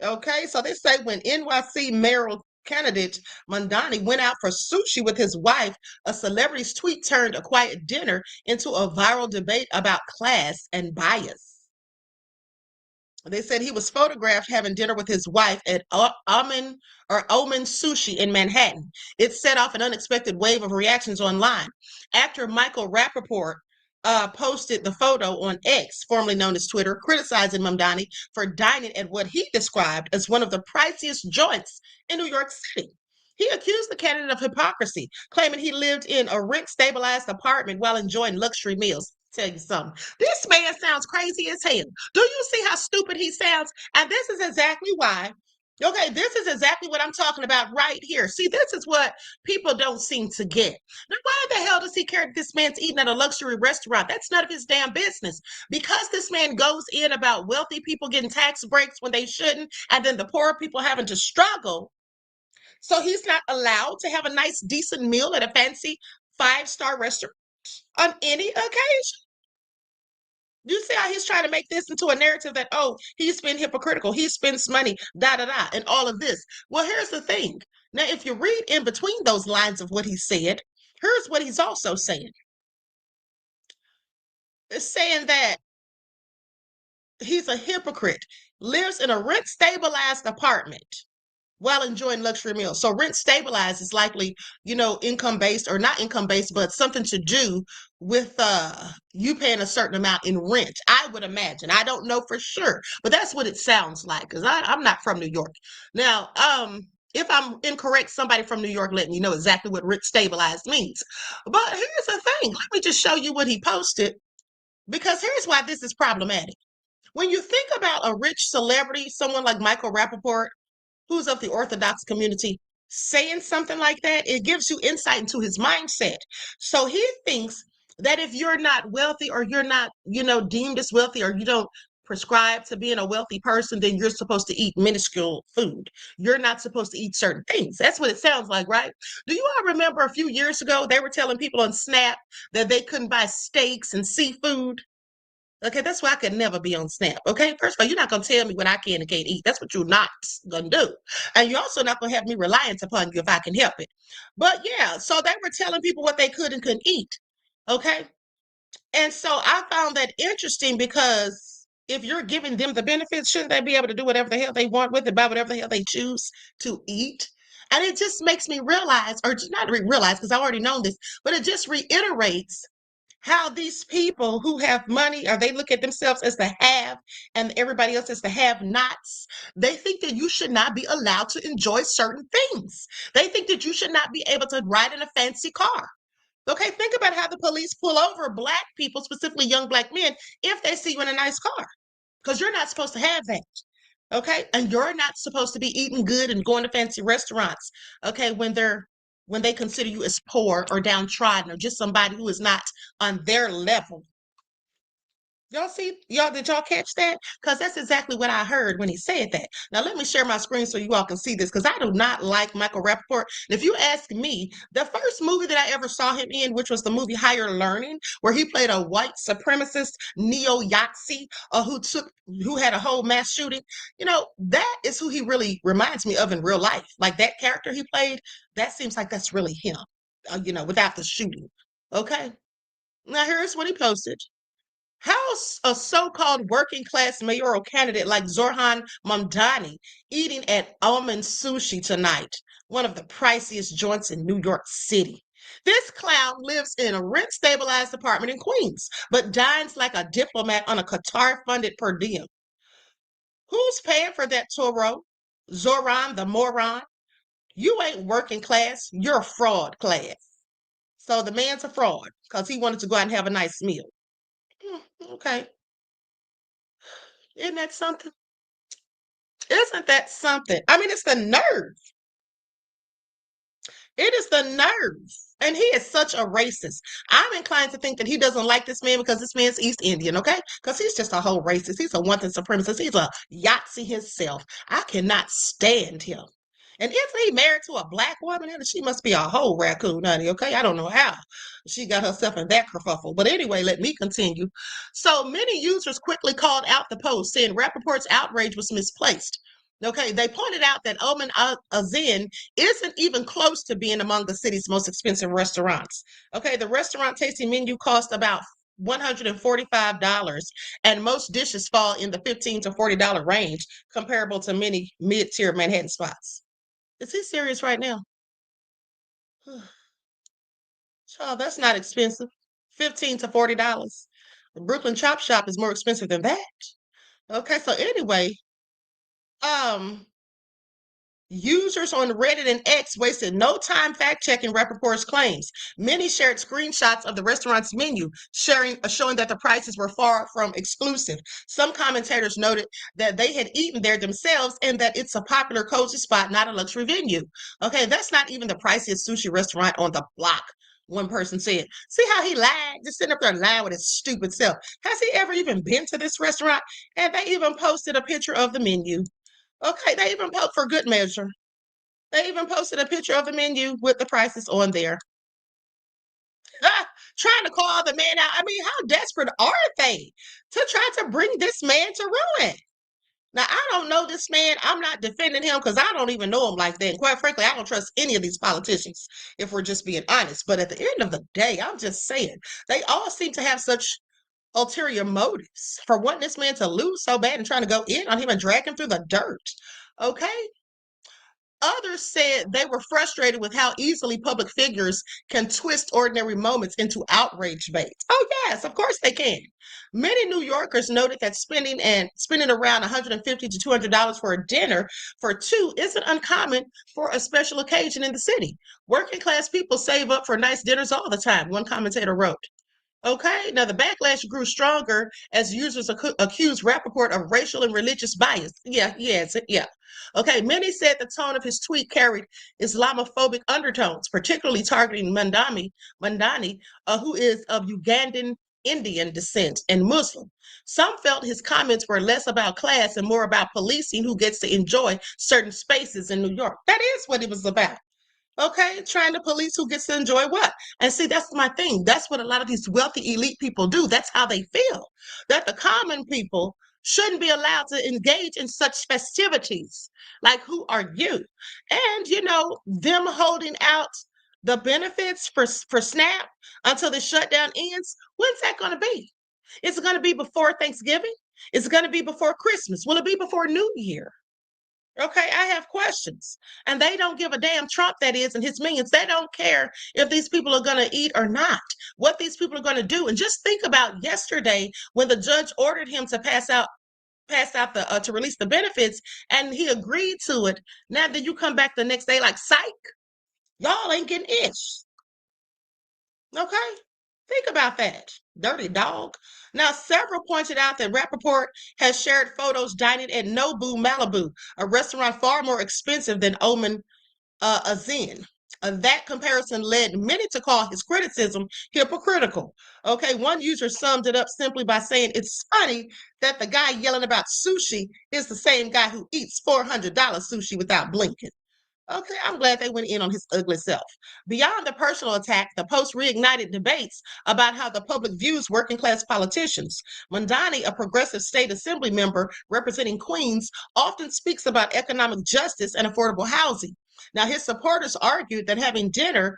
Okay, so they say when NYC mayoral candidate Mamdani went out for sushi with his wife, a celebrity's tweet turned a quiet dinner into a viral debate about class and bias. They said he was photographed having dinner with his wife at Omen Sushi in Manhattan. It set off an unexpected wave of reactions online. Actor Michael Rappaport posted the photo on X, formerly known as Twitter, criticizing Mamdani for dining at what he described as one of the priciest joints in New York City. He accused the candidate of hypocrisy, claiming he lived in a rent-stabilized apartment while enjoying luxury meals. Tell you something. This man sounds crazy as hell. Do you see how stupid he sounds? And this is exactly why. Okay, this is exactly what I'm talking about right here. See, this is what people don't seem to get. Now, why the hell does he care that this man's eating at a luxury restaurant? That's none of his damn business. Because this man goes in about wealthy people getting tax breaks when they shouldn't, and then the poor people having to struggle. So he's not allowed to have a nice, decent meal at a fancy 5-star restaurant on any occasion. You see how he's trying to make this into a narrative that, oh, he's been hypocritical, he spends money, da-da-da, and all of this. Well, here's the thing. Now, if you read in between those lines of what he said, here's what he's also saying. It's saying that he's a hypocrite, lives in a rent-stabilized apartment while enjoying luxury meals. So rent stabilized is likely, income based, or not income based, but something to do with you paying a certain amount in rent. I would imagine. I don't know for sure, but that's what it sounds like, because I'm not from New York. Now, if I'm incorrect, somebody from New York let me know exactly what rent stabilized means. But here's the thing. Let me just show you what he posted, because here's why this is problematic. When you think about a rich celebrity, someone like Michael Rappaport, who's of the Orthodox community, saying something like that, it gives you insight into his mindset. So he thinks that if you're not wealthy or you're not, deemed as wealthy or you don't prescribe to being a wealthy person, then you're supposed to eat minuscule food. You're not supposed to eat certain things. That's what it sounds like, right? Do you all remember a few years ago, they were telling people on Snap that they couldn't buy steaks and seafood? Okay, that's why I could never be on Snap. Okay, first of all, you're not gonna tell me what I can and can't eat. That's what you're not gonna do, and you're also not gonna have me reliant upon you if I can help it. But yeah, so they were telling people what they could and couldn't eat. Okay, and so I found that interesting because if you're giving them the benefits, shouldn't they be able to do whatever the hell they want with it, buy whatever the hell they choose to eat? And it just makes me realize, or just not realize, because I already know this, but it just reiterates how these people who have money, or they look at themselves as the have and everybody else as the have nots, they think that you should not be allowed to enjoy certain things. They think that you should not be able to ride in a fancy car. Okay, think about how the police pull over Black people, specifically young Black men, if they see you in a nice car, because you're not supposed to have that. Okay, and you're not supposed to be eating good and going to fancy restaurants. Okay, when they consider you as poor or downtrodden or just somebody who is not on their level. Did y'all catch that? Because that's exactly what I heard when he said that. Now, let me share my screen so you all can see this, because I do not like Michael Rappaport. And if you ask me, the first movie that I ever saw him in, which was the movie Higher Learning, where he played a white supremacist neo-Nazi who had a whole mass shooting, that is who he really reminds me of in real life. Like that character he played, that seems like that's really him, without the shooting. Okay. Now, here's what he posted. How's a so-called working class mayoral candidate like Zoran Mamdani eating at Almond Sushi tonight, one of the priciest joints in New York City? This clown lives in a rent-stabilized apartment in Queens, but dines like a diplomat on a Qatar-funded per diem. Who's paying for that, Toro? Zoran the moron? You ain't working class, you're fraud class. So the man's a fraud because he wanted to go out and have a nice meal. Okay. Isn't that something? Isn't that something? I mean, it's the nerve. It is the nerve. And he is such a racist. I'm inclined to think that he doesn't like this man because this man's East Indian, okay? Because he's just a whole racist. He's a wanton supremacist. He's a Yahtzee himself. I cannot stand him. And isn't he married to a Black woman? Honey, she must be a whole raccoon, honey, okay? I don't know how she got herself in that kerfuffle. But anyway, let me continue. So many users quickly called out the post, saying Rappaport's outrage was misplaced. Okay, they pointed out that Oman Azin isn't even close to being among the city's most expensive restaurants. Okay, the restaurant tasting menu cost about $145, and most dishes fall in the $15 to $40 range, comparable to many mid-tier Manhattan spots. Is he serious right now? Child, that's not expensive. $15 to $40. The Brooklyn Chop Shop is more expensive than that. Okay, so anyway, users on Reddit and X wasted no time fact-checking Rappaport's claims. Many shared screenshots of the restaurant's menu, showing that the prices were far from exclusive. Some commentators noted that they had eaten there themselves and that it's a popular cozy spot, not a luxury venue. Okay, that's not even the priciest sushi restaurant on the block, one person said. See how he lied? Just sitting up there lying with his stupid self. Has he ever even been to this restaurant? And they even posted a picture of the menu. Okay, they even posted, for good measure, they even posted a picture of the menu with the prices on there. Trying to call the man out. I mean, how desperate are they to try to bring this man to ruin? Now, I don't know this man. I'm not defending him because I don't even know him like that. And quite frankly, I don't trust any of these politicians, if we're just being honest. But at the end of the day, I'm just saying, they all seem to have such ulterior motives for wanting this man to lose so bad and trying to go in on him and drag him through the dirt. Okay? Others said they were frustrated with how easily public figures can twist ordinary moments into outrage bait. Oh, yes, of course they can. Many New Yorkers noted that spending around $150 to $200 for a dinner for two isn't uncommon for a special occasion in the city. Working class people save up for nice dinners all the time, one commentator wrote. Okay, now the backlash grew stronger as users accused Rappaport of racial and religious bias. Yeah. Okay, many said the tone of his tweet carried Islamophobic undertones, particularly targeting Mamdani, who is of Ugandan Indian descent and Muslim. Some felt his comments were less about class and more about policing who gets to enjoy certain spaces in New York. That is what it was about. Okay, trying to police who gets to enjoy what. And see, that's my thing. That's what a lot of these wealthy elite people do. That's how they feel. That the common people shouldn't be allowed to engage in such festivities. Like, who are you? And, you know, them holding out the benefits for SNAP until the shutdown ends, when's that going to be? Is it going to be before Thanksgiving? Is it going to be before Christmas? Will it be before New Year? Okay, I have questions. And they don't give a damn, Trump that is, and his minions. They don't care if these people are going to eat or not, what these people are going to do. And just think about yesterday when the judge ordered him to pass out the to release the benefits, and he agreed to it. Now then you come back the next day like, psych, y'all ain't getting ish. Okay? Think about that. Dirty dog. Now, several pointed out that Rappaport has shared photos dining at Nobu Malibu, a restaurant far more expensive than Oman Azin. That comparison led many to call his criticism hypocritical. Okay, one user summed it up simply by saying it's funny that the guy yelling about sushi is the same guy who eats $400 sushi without blinking. Okay, I'm glad they went in on his ugly self. Beyond the personal attack, the post reignited debates about how the public views working class politicians. Mamdani, a progressive state assembly member representing Queens, often speaks about economic justice and affordable housing. Now, his supporters argued that having dinner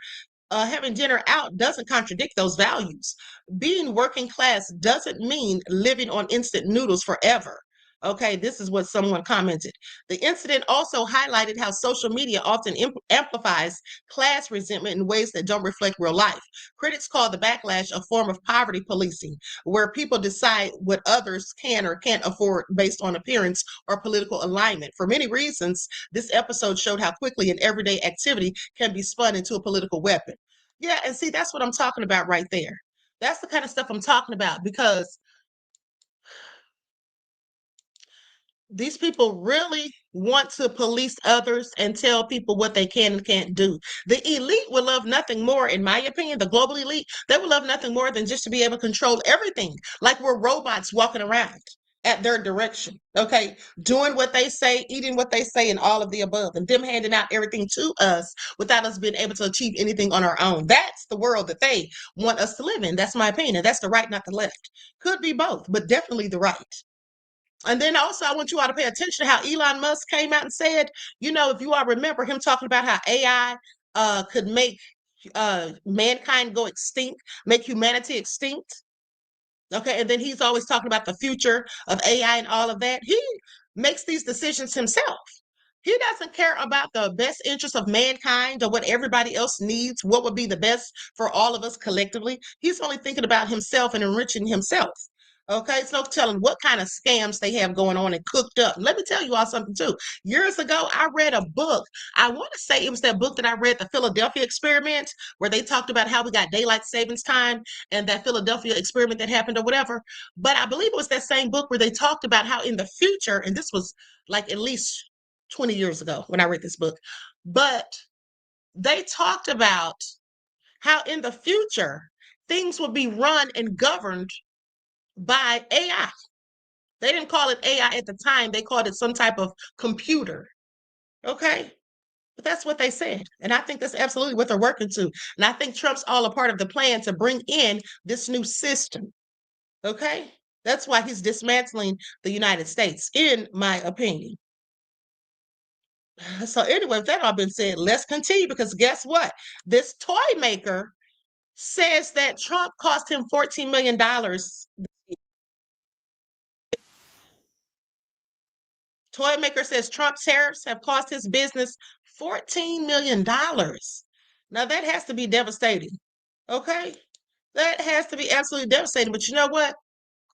out doesn't contradict those values. Being working class doesn't mean living on instant noodles forever. Okay, this is what someone commented. The incident also highlighted how social media often amplifies class resentment in ways that don't reflect real life. Critics call the backlash a form of poverty policing, where people decide what others can or can't afford based on appearance or political alignment. For many reasons, this episode showed how quickly an everyday activity can be spun into a political weapon. Yeah, and see, that's what I'm talking about right there. That's the kind of stuff I'm talking about, because these people really want to police others and tell people what they can and can't do. The elite would love nothing more, in my opinion, the global elite, they would love nothing more than just to be able to control everything, like we're robots walking around at their direction, okay? Doing what they say, eating what they say, and all of the above, and them handing out everything to us without us being able to achieve anything on our own. That's the world that they want us to live in. That's my opinion. That's the right, not the left. Could be both, but definitely the right. And then also, I want you all to pay attention to how Elon Musk came out and said, you know, if you all remember him talking about how AI could make mankind go extinct, make humanity extinct. Okay, and then he's always talking about the future of AI and all of that. He makes these decisions himself. He doesn't care about the best interest of mankind or what everybody else needs, what would be the best for all of us collectively. He's only thinking about himself and enriching himself. Okay, it's no telling what kind of scams they have going on and cooked up. Let me tell you all something too. Years ago, I read a book. I want to say it was that book that I read, The Philadelphia Experiment, where they talked about how we got daylight savings time and that Philadelphia experiment that happened or whatever. But I believe it was that same book where they talked about how in the future, and this was like at least 20 years ago when I read this book, but they talked about how in the future things will be run and governed by AI. They didn't call it AI at the time. They called it some type of computer. Okay. But that's what they said. And I think that's absolutely what they're working to. And I think Trump's all a part of the plan to bring in this new system. Okay. That's why he's dismantling the United States, in my opinion. So anyway, with that all been said, let's continue, because guess what? This toy maker says that Trump cost him $14 million. Toy maker says Trump tariffs have cost his business $14 million. Now that has to be devastating. Okay? That has to be absolutely devastating. But you know what?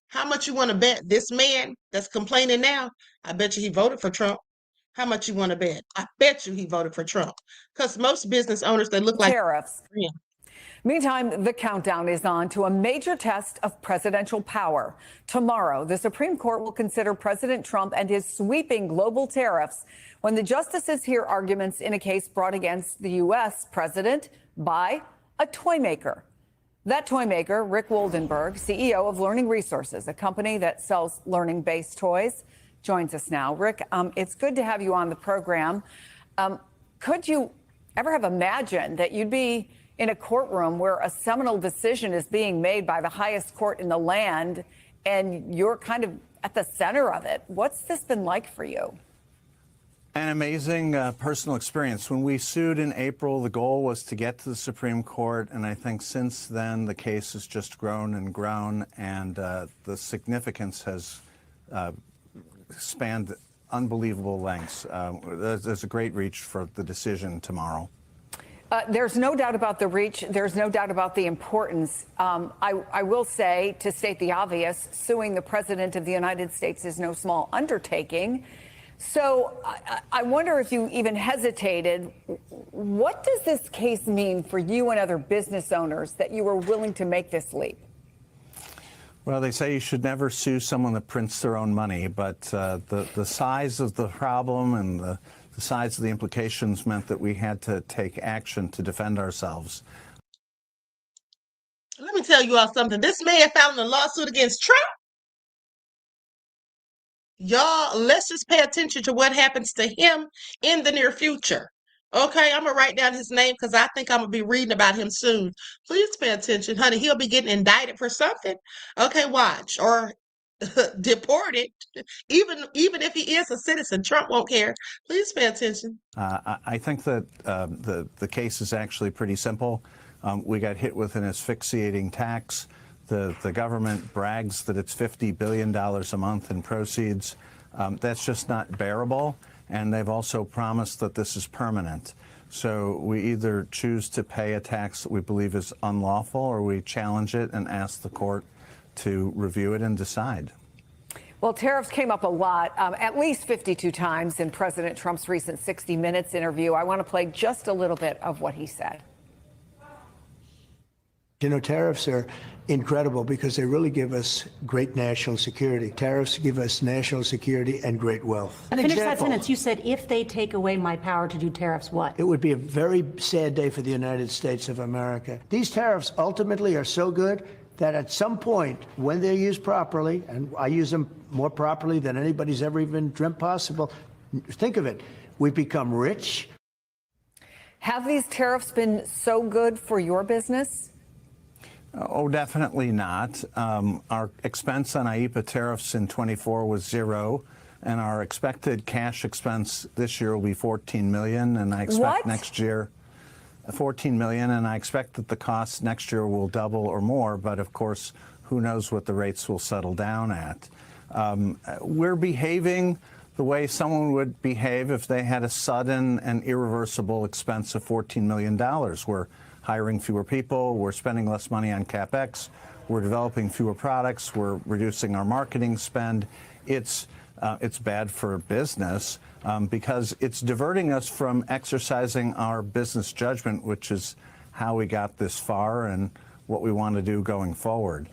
How much you want to bet this man that's complaining now? I bet you he voted for Trump. How much you want to bet? I bet you he voted for Trump. Because most business owners, they look like tariffs. Yeah. Meantime, the countdown is on to a major test of presidential power. Tomorrow, the Supreme Court will consider President Trump and his sweeping global tariffs when the justices hear arguments in a case brought against the U.S. president by a toy maker. That toy maker, Rick Woldenberg, CEO of Learning Resources, a company that sells learning-based toys, joins us now. Rick, it's good to have you on the program. Could you ever have imagined that you'd be in a courtroom where a seminal decision is being made by the highest court in the land and you're kind of at the center of it? What's this been like for you? An amazing personal experience. When we sued in April, the goal was to get to the Supreme Court, and I think since then the case has just grown and grown, and the significance has spanned unbelievable lengths. There's a great reach for the decision tomorrow. There's no doubt about the reach. There's no doubt about the importance. I will say, to state the obvious, suing the President of the United States is no small undertaking. So I wonder if you even hesitated. What does this case mean for you and other business owners that you were willing to make this leap? Well, they say you should never sue someone that prints their own money, but the size of the problem and the size of the implications meant that we had to take action to defend ourselves. Let me tell you all something. This man filed a lawsuit against Trump. Y'all, let's just pay attention to what happens to him in the near future. Okay, I'm going to write down his name because I think I'm going to be reading about him soon. Please pay attention, honey. He'll be getting indicted for something. Okay, watch. Or deported. Even if he is a citizen, Trump won't care. Please pay attention. I think that the case is actually pretty simple. We got hit with an asphyxiating tax. The government brags that it's $50 billion a month in proceeds. That's just not bearable. And they've also promised that this is permanent. So we either choose to pay a tax that we believe is unlawful, or we challenge it and ask the court to review it and decide. Well, tariffs came up a lot, at least 52 times in President Trump's recent 60 Minutes interview. I want to play just a little bit of what he said. You know, tariffs are incredible because they really give us great national security. Tariffs give us national security and great wealth. Finish that sentence. You said, if they take away my power to do tariffs, what? It would be a very sad day for the United States of America. These tariffs ultimately are so good that at some point, when they're used properly, and I use them more properly than anybody's ever even dreamt possible, think of it, we become rich. Have these tariffs been so good for your business? Oh, definitely not. Our expense on IEEPA tariffs in 24 was $0, and our expected cash expense this year will be $14 million, and I expect next year $14 million, and I expect that the cost next year will double or more, but of course, who knows what the rates will settle down at. We're behaving the way someone would behave if they had a sudden and irreversible expense of $14 million. We're hiring fewer people, we're spending less money on CapEx, we're developing fewer products, we're reducing our marketing spend. It's bad for business because it's diverting us from exercising our business judgment, which is how we got this far and what we want to do going forward.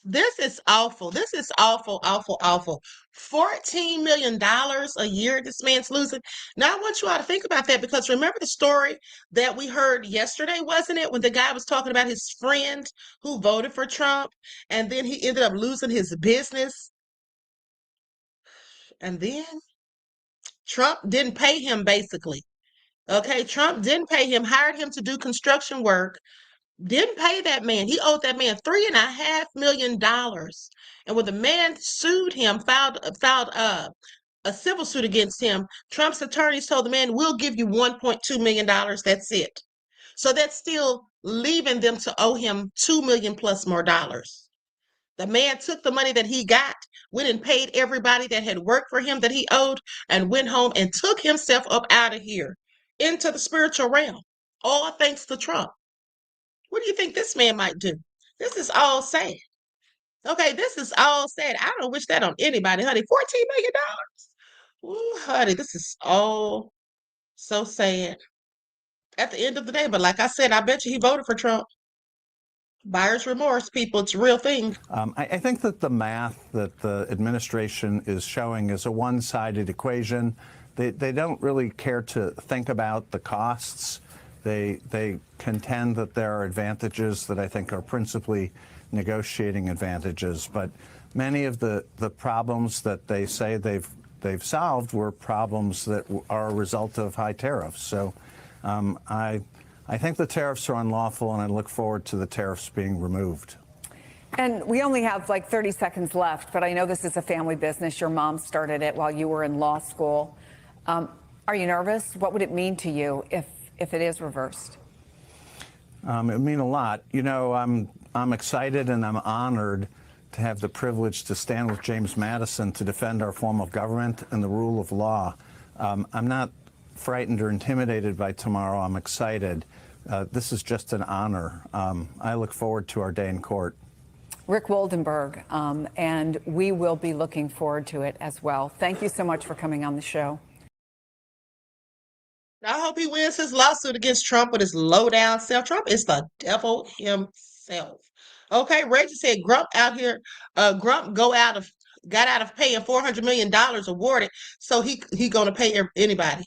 This is awful. This is awful, awful, awful. $14 million a year this man's losing. Now, I want you all to think about that, because remember the story that we heard yesterday, wasn't it? When the guy was talking about his friend who voted for Trump, and then he ended up losing his business. And then Trump didn't pay him, basically. Okay, Trump didn't pay him, hired him to do construction work. Didn't pay that man. He owed that man $3.5 million. And when the man sued him, filed a civil suit against him, Trump's attorneys told the man, we'll give you $1.2 million. That's it. So that's still leaving them to owe him $2 million plus more dollars. The man took the money that he got, went and paid everybody that had worked for him that he owed, and went home and took himself up out of here into the spiritual realm. All thanks to Trump. What do you think this man might do? This is all sad. Okay, this is all sad. I don't wish that on anybody, honey. $14 million. Ooh, honey, this is all so sad. at the end of the day. But like I said, I bet you he voted for Trump. Buyer's remorse, people, it's a real thing. I think that the math that the administration is showing is a one-sided equation. They don't really care to think about the costs. They contend that there are advantages that I think are principally negotiating advantages. But many of the problems that they say they've solved were problems that are a result of high tariffs. So I think the tariffs are unlawful, and I look forward to the tariffs being removed. And we only have like 30 seconds left, but I know this is a family business. Your mom started it while you were in law school. Are you nervous? What would it mean to you if it is reversed? It would mean a lot. You know, I'm excited and I'm honored to have the privilege to stand with James Madison to defend our form of government and the rule of law. I'm not frightened or intimidated by tomorrow. I'm excited. This is just an honor. I look forward to our day in court. Rick Woldenberg, and we will be looking forward to it as well. Thank you so much for coming on the show. I hope he wins his lawsuit against Trump with his low-down self. Trump is the devil himself. Okay, Reggie said Grump out here, Grump got out of paying $400 million awarded, so he gonna pay anybody.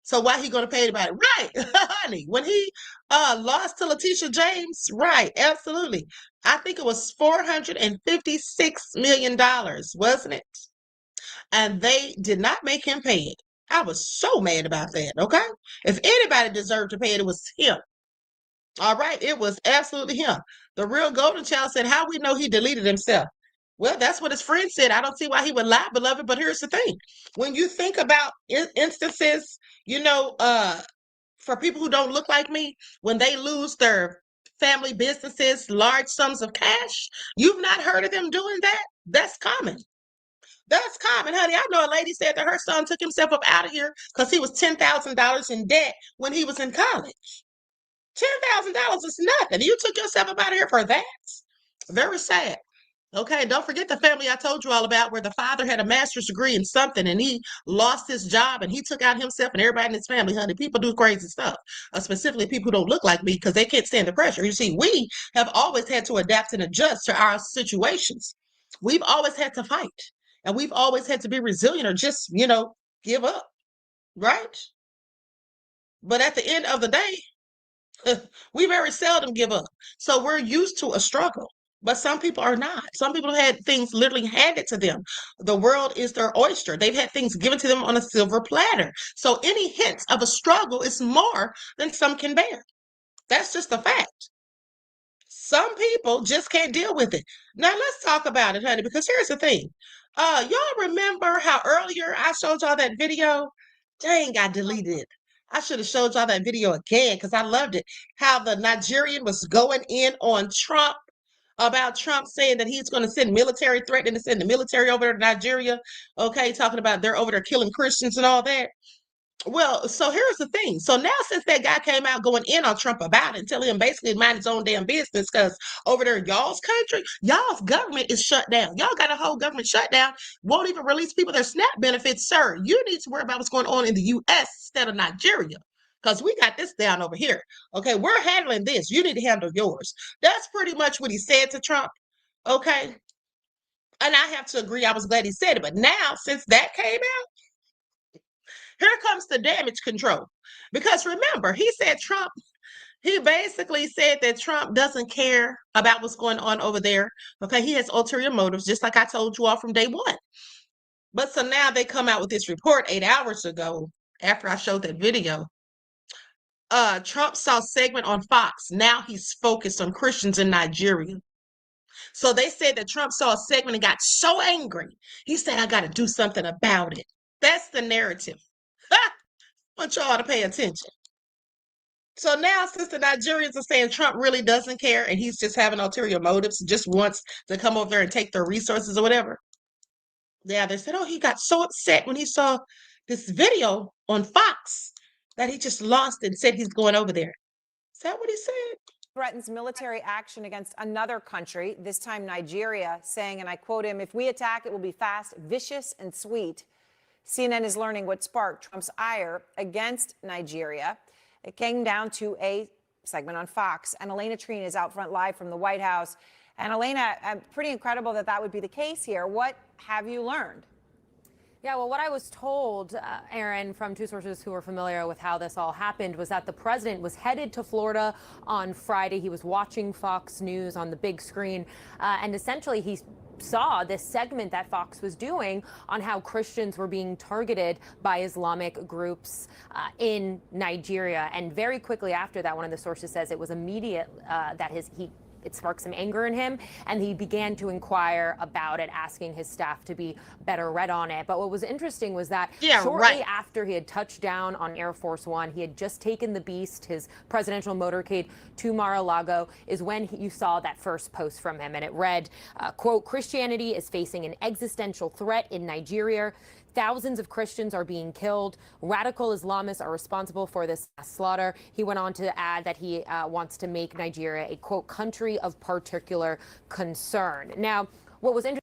So why he gonna pay anybody? Right, honey. When he lost to Letitia James, right, absolutely. I think it was $456 million, wasn't it? And they did not make him pay it. I was so mad about that, okay? If anybody deserved to pay it, it was him. All right, it was absolutely him. The real golden child said, how we know he deleted himself? Well, that's what his friend said. I don't see why he would lie, beloved, but here's the thing. When you think about instances, you know, for people who don't look like me, when they lose their family businesses, large sums of cash, you've not heard of them doing that? That's common. That's common, honey. I know a lady said that her son took himself up out of here because he was $10,000 in debt when he was in college. $10,000 is nothing. You took yourself up out of here for that? Very sad. Okay, don't forget the family I told you all about where the father had a master's degree in something and he lost his job and he took out himself and everybody in his family, honey. People do crazy stuff, specifically people who don't look like me because they can't stand the pressure. You see, we have always had to adapt and adjust to our situations. We've always had to fight and we've always had to be resilient or just, you know, give up, right? But at the end of the day, we very seldom give up. So we're used to a struggle. But some people are not. Some people have had things literally handed to them. The world is their oyster. They've had things given to them on a silver platter. So any hint of a struggle is more than some can bear. That's just a fact. Some people just can't deal with it. Now let's talk about it, honey, because here's the thing. Y'all remember how earlier I showed y'all that video? Dang, I deleted it. I should have showed y'all that video again because I loved it. How the Nigerian was going in on Trump about Trump saying that he's going to send military, threatening to send the military over to Nigeria. Okay, talking about they're over there killing Christians and all that. Well, so here's the thing. So now since that guy came out going in on Trump about it and telling him basically to mind his own damn business because over there in y'all's country, y'all's government is shut down. Y'all got a whole government shutdown, won't even release people their SNAP benefits. Sir, you need to worry about what's going on in the U.S. instead of Nigeria because we got this down over here. Okay, we're handling this. You need to handle yours. That's pretty much what he said to Trump. Okay. And I have to agree. I was glad he said it. But now, since that came out, here comes the damage control. Because remember, he said Trump, he basically said that Trump doesn't care about what's going on over there. Okay, he has ulterior motives, just like I told you all from day one. But so now they come out with this report 8 hours ago after I showed that video. Trump saw a segment on Fox. Now he's focused on Christians in Nigeria. So they said that Trump saw a segment and got so angry. He said, I got to do something about it. That's the narrative. I want y'all to pay attention. So now, since the Nigerians are saying Trump really doesn't care and he's just having ulterior motives, just wants to come over there and take their resources or whatever. Yeah, they said, oh, he got so upset when he saw this video on Fox that he just lost and said he's going over there. Is that what he said? Threatens military action against another country, this time Nigeria, saying, and I quote him, if we attack, it will be fast, vicious, and sweet. CNN is learning what sparked Trump's ire against Nigeria. It came down to a segment on Fox, and Elena Trine is out front live from the White House. And Elena, pretty incredible that that would be the case here. What have you learned? Yeah, well, what I was told, Aaron, from two sources who were familiar with how this all happened, was that the president was headed to Florida on Friday. He was watching Fox News on the big screen, and essentially he saw this segment that Fox was doing on how Christians were being targeted by Islamic groups in Nigeria. And very quickly after that, one of the sources says it was immediate that it sparked some anger in him, and he began to inquire about it, asking his staff to be better read on it. But what was interesting was that shortly after he had touched down on Air Force One, he had just taken the Beast, his presidential motorcade, to Mar-a-Lago, is when you saw that first post from him. And it read, quote, "Christianity is facing an existential threat in Nigeria. Thousands of Christians are being killed. Radical Islamists are responsible for this slaughter." He went on to add that he wants to make Nigeria a, quote, country of particular concern. Now, what was interesting.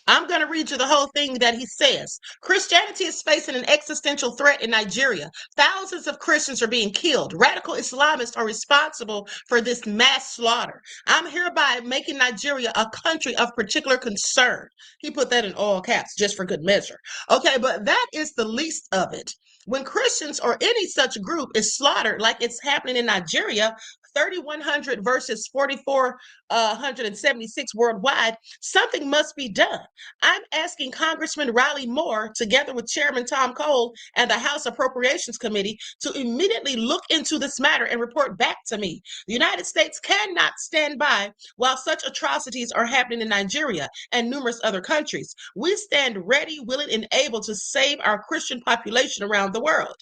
I'm going to read you the whole thing that he says. Christianity is facing an existential threat in Nigeria. Thousands of Christians are being killed. Radical Islamists are responsible for this mass slaughter. I'm hereby making Nigeria a country of particular concern. He put that in all caps just for good measure. Okay, but that is the least of it. When Christians or any such group is slaughtered like it's happening in Nigeria, 3,100 versus 4,476 worldwide, something must be done. I'm asking Congressman Riley Moore, together with Chairman Tom Cole and the House Appropriations Committee, to immediately look into this matter and report back to me. The United States cannot stand by while such atrocities are happening in Nigeria and numerous other countries. We stand ready, willing, and able to save our Christian population around the world.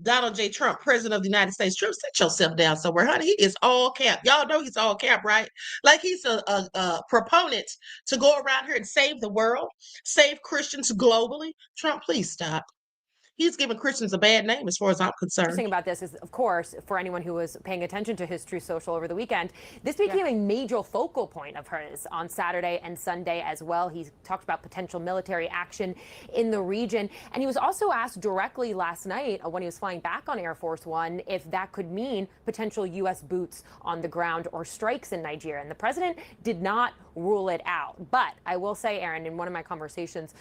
Donald J. Trump, President of the United States. Trump, sit yourself down somewhere, honey. He is all cap. Y'all know he's all cap, right? Like he's a proponent to go around here and save the world, save Christians globally. Trump, please stop. He's giving Christians a bad name as far as I'm concerned. Interesting about this is, of course, for anyone who was paying attention to his Truth Social over the weekend, this became a major focal point of hers on Saturday and Sunday as well. He talked about potential military action in the region. And he was also asked directly last night when he was flying back on Air Force One if that could mean potential U.S. boots on the ground or strikes in Nigeria. And the president did not rule it out. But I will say, Aaron, in one of my conversations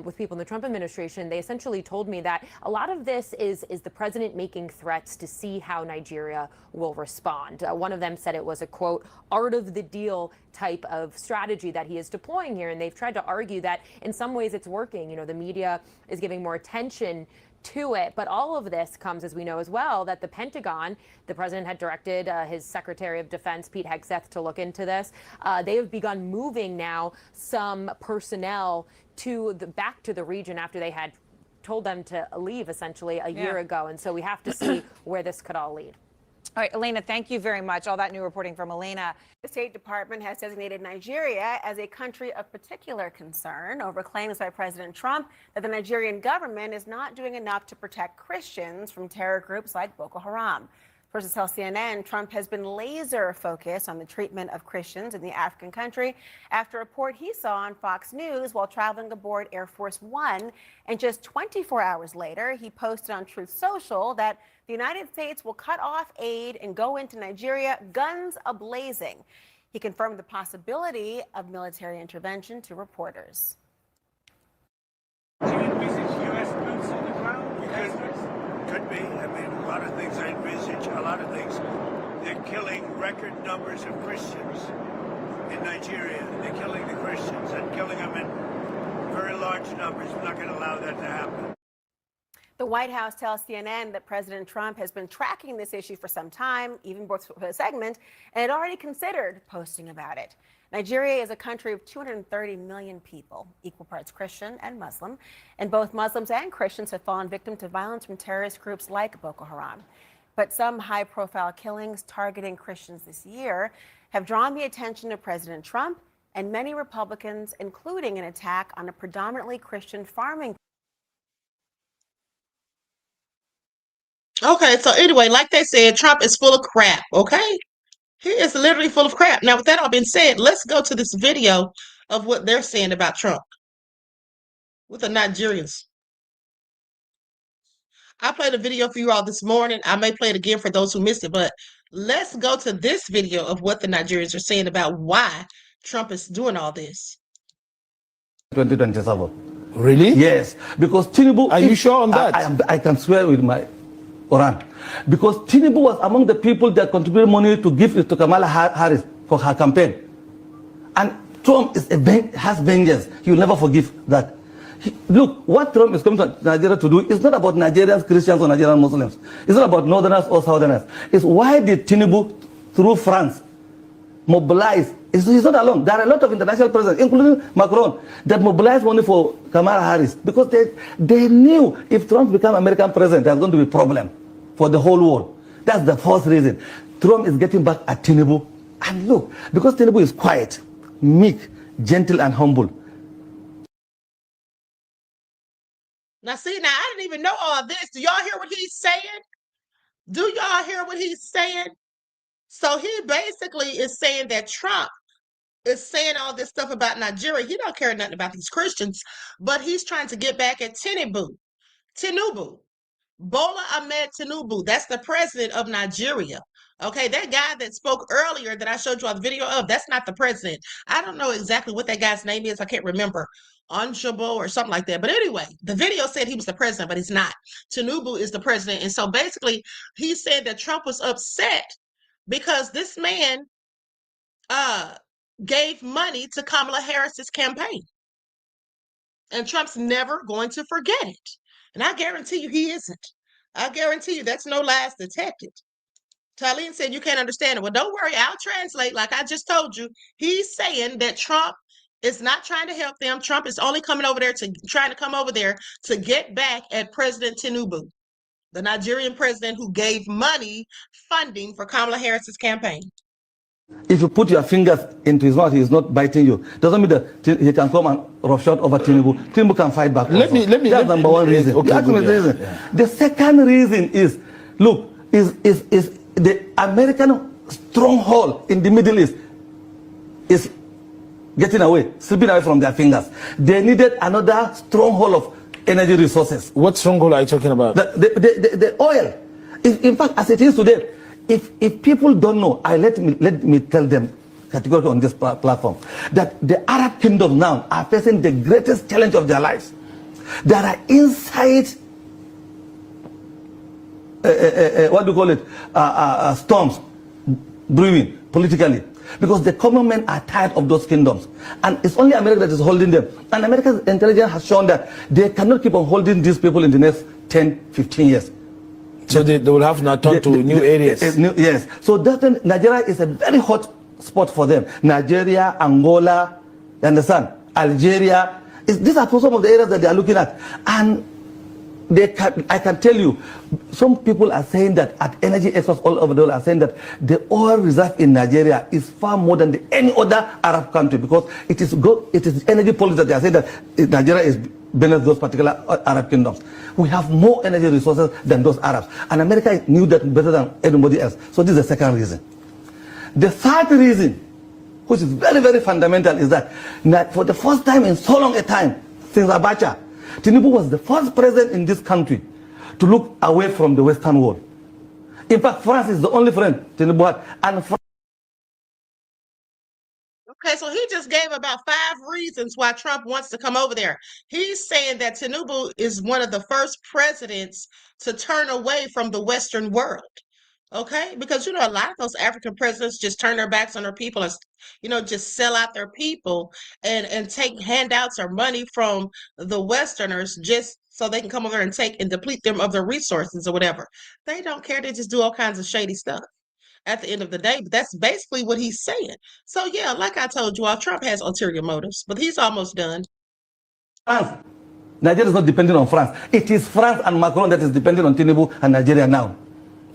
with people in the Trump administration, they essentially told me that a lot of this is the president making threats to see how Nigeria will respond. One of them said it was a, quote, art of the deal type of strategy that he is deploying here. And they've tried to argue that in some ways it's working. You know, the media is giving more attention to it. But all of this comes, as we know as well, that the Pentagon, the president had directed his Secretary of Defense, Pete Hegseth, to look into this. They have begun moving now some personnel back to the region after they had told them to leave essentially a year ago. And so we have to see where this could all lead. All right, Elena, thank you very much. All that new reporting from Elena. The State Department has designated Nigeria as a country of particular concern over claims by President Trump that the Nigerian government is not doing enough to protect Christians from terror groups like Boko Haram. Sources tell CNN Trump has been laser focused on the treatment of Christians in the African country after a report he saw on Fox News while traveling aboard Air Force One. And just 24 hours later, he posted on Truth Social that the United States will cut off aid and go into Nigeria guns a-blazing. He confirmed the possibility of military intervention to reporters. Do you envisage U.S. boots on the ground? Could be. I mean, a lot of things I envisage, a lot of things. They're killing record numbers of Christians in Nigeria. They're killing the Christians and killing them in very large numbers. We're not going to allow that to happen. The White House tells CNN that President Trump has been tracking this issue for some time, even before the segment, and had already considered posting about it. Nigeria is a country of 230 million people, equal parts Christian and Muslim, and both Muslims and Christians have fallen victim to violence from terrorist groups like Boko Haram. But some high-profile killings targeting Christians this year have drawn the attention of President Trump and many Republicans, including an attack on a predominantly Christian farming. Okay, so anyway, like they said, Trump is full of crap, okay? He is literally full of crap. Now, with that all being said, let's go to this video of what they're saying about Trump with the Nigerians. I played a video for you all this morning. I may play it again for those who missed it, but let's go to this video of what the Nigerians are saying about why Trump is doing all this. 2027. Really? Yes, because Tinubu. Are you sure on that? I can swear with my Quran. Because Tinubu was among the people that contributed money to give it to Kamala Harris for her campaign. And Trump has vengeance. He will never forgive that. Look, what Trump is coming to Nigeria to do is not about Nigerians, Christians, or Nigerian Muslims. It's not about Northerners or Southerners. It's why did Tinubu, through France, mobilize? He's not alone. There are a lot of international presidents, including Macron, that mobilized money for Kamala Harris because they knew if Trump became American president, there's going to be a problem for the whole world. That's the first reason. Trump is getting back at Tinubu. And look, because Tinubu is quiet, meek, gentle, and humble. Now, see, now I didn't even know all this. Do y'all hear what he's saying? Do y'all hear what he's saying? So he basically is saying that Trump is saying all this stuff about Nigeria. He don't care nothing about these Christians, but he's trying to get back at Tinubu. Bola Ahmed Tinubu. That's the president of Nigeria. Okay, that guy that spoke earlier that I showed you all the video of, that's not the president. I don't know exactly what that guy's name is. I can't remember. Unshabo or something like that. But anyway, the video said he was the president, but he's not. Tinubu is the president. And so basically, he said that Trump was upset because this man gave money to Kamala Harris's campaign. And Trump's never going to forget it. And I guarantee you he isn't. I guarantee you that's no lies detected. Talene said you can't understand it. Well, don't worry. I'll translate like I just told you. He's saying that Trump is not trying to help them. Trump is only trying to come over there to get back at President Tinubu, the Nigerian president who gave money funding for Kamala Harris's campaign. If you put your fingers into his mouth, he's not biting you. Doesn't mean that he can come and roughshod over Tinubu. Tinubu can fight back. Let me. That's number one reason. Okay, reason. Yeah. The second reason is, look, is the American stronghold in the Middle East is getting away, slipping away from their fingers. They needed another stronghold of energy resources. What stronghold are you talking about? The oil. In fact, as it is today, if people don't know, let me tell them categorically on this platform that the Arab kingdoms now are facing the greatest challenge of their lives. There are inside what do you call it? Storms brewing politically, because the common men are tired of those kingdoms, and it's only America that is holding them. And America's intelligence has shown that they cannot keep on holding these people in the next 10-15 years. So they will have now turned to new areas. Yes. So that Nigeria is a very hot spot for them. Nigeria, Angola, you understand? Algeria. These are some of the areas that they are looking at. And I can tell you, some people are saying that at energy experts all over the world are saying that the oil reserve in Nigeria is far more than any other Arab country, because it is energy policy that they are saying that Nigeria is beneath those particular Arab kingdoms. We have more energy resources than those Arabs. And America knew that better than anybody else. So this is the second reason. The third reason, which is very, very fundamental, is that for the first time in so long a time, since Abacha, Tinubu was the first president in this country to look away from the Western world. In fact, France is the only friend Tinubu had. And Okay, so he just gave about 5 reasons why Trump wants to come over there. He's saying that Tinubu is one of the first presidents to turn away from the Western world. Okay, because a lot of those African presidents just turn their backs on their people and just sell out their people and take handouts or money from the Westerners just so they can come over and take and deplete them of their resources or whatever. They don't care. They just do all kinds of shady stuff at the end of the day. But that's basically what he's saying. So yeah, like I told you all, Trump has ulterior motives, but he's almost done. France. Nigeria is not dependent on France. It is France and Macron that is dependent on Tinubu and Nigeria now.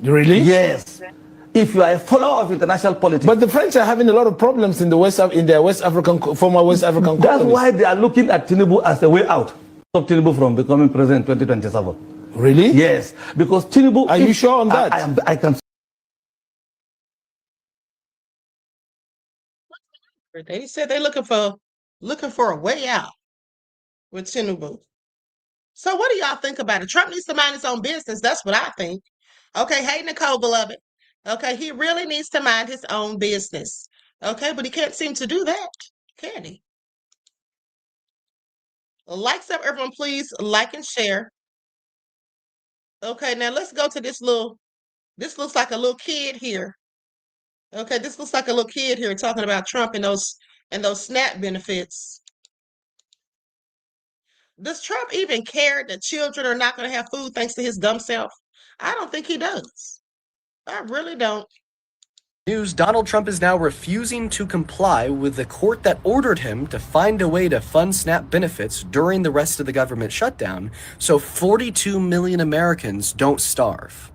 Really? Yes. If you are a follower of international politics. But the French are having a lot of problems in their former West African colonies. That's why they are looking at Tinubu as a way out. Stop Tinubu from becoming president in 2027. Really? Yes. Because Tinubu... Are you sure on that? I can... They said they're looking for a way out with Tinubu. So what do y'all think about it? Trump needs to mind his own business. That's what I think. Okay, hey, Nicole, beloved. Okay, he really needs to mind his own business. Okay, but he can't seem to do that, can he? Likes up, everyone, please. Like and share. Okay, now let's go to this looks like a little kid here. Okay, this looks like a little kid here talking about Trump and those SNAP benefits. Does Trump even care that children are not going to have food thanks to his dumb self? I don't think he does. I really don't. News, Donald Trump is now refusing to comply with the court that ordered him to find a way to fund SNAP benefits during the rest of the government shutdown so 42 million Americans don't starve.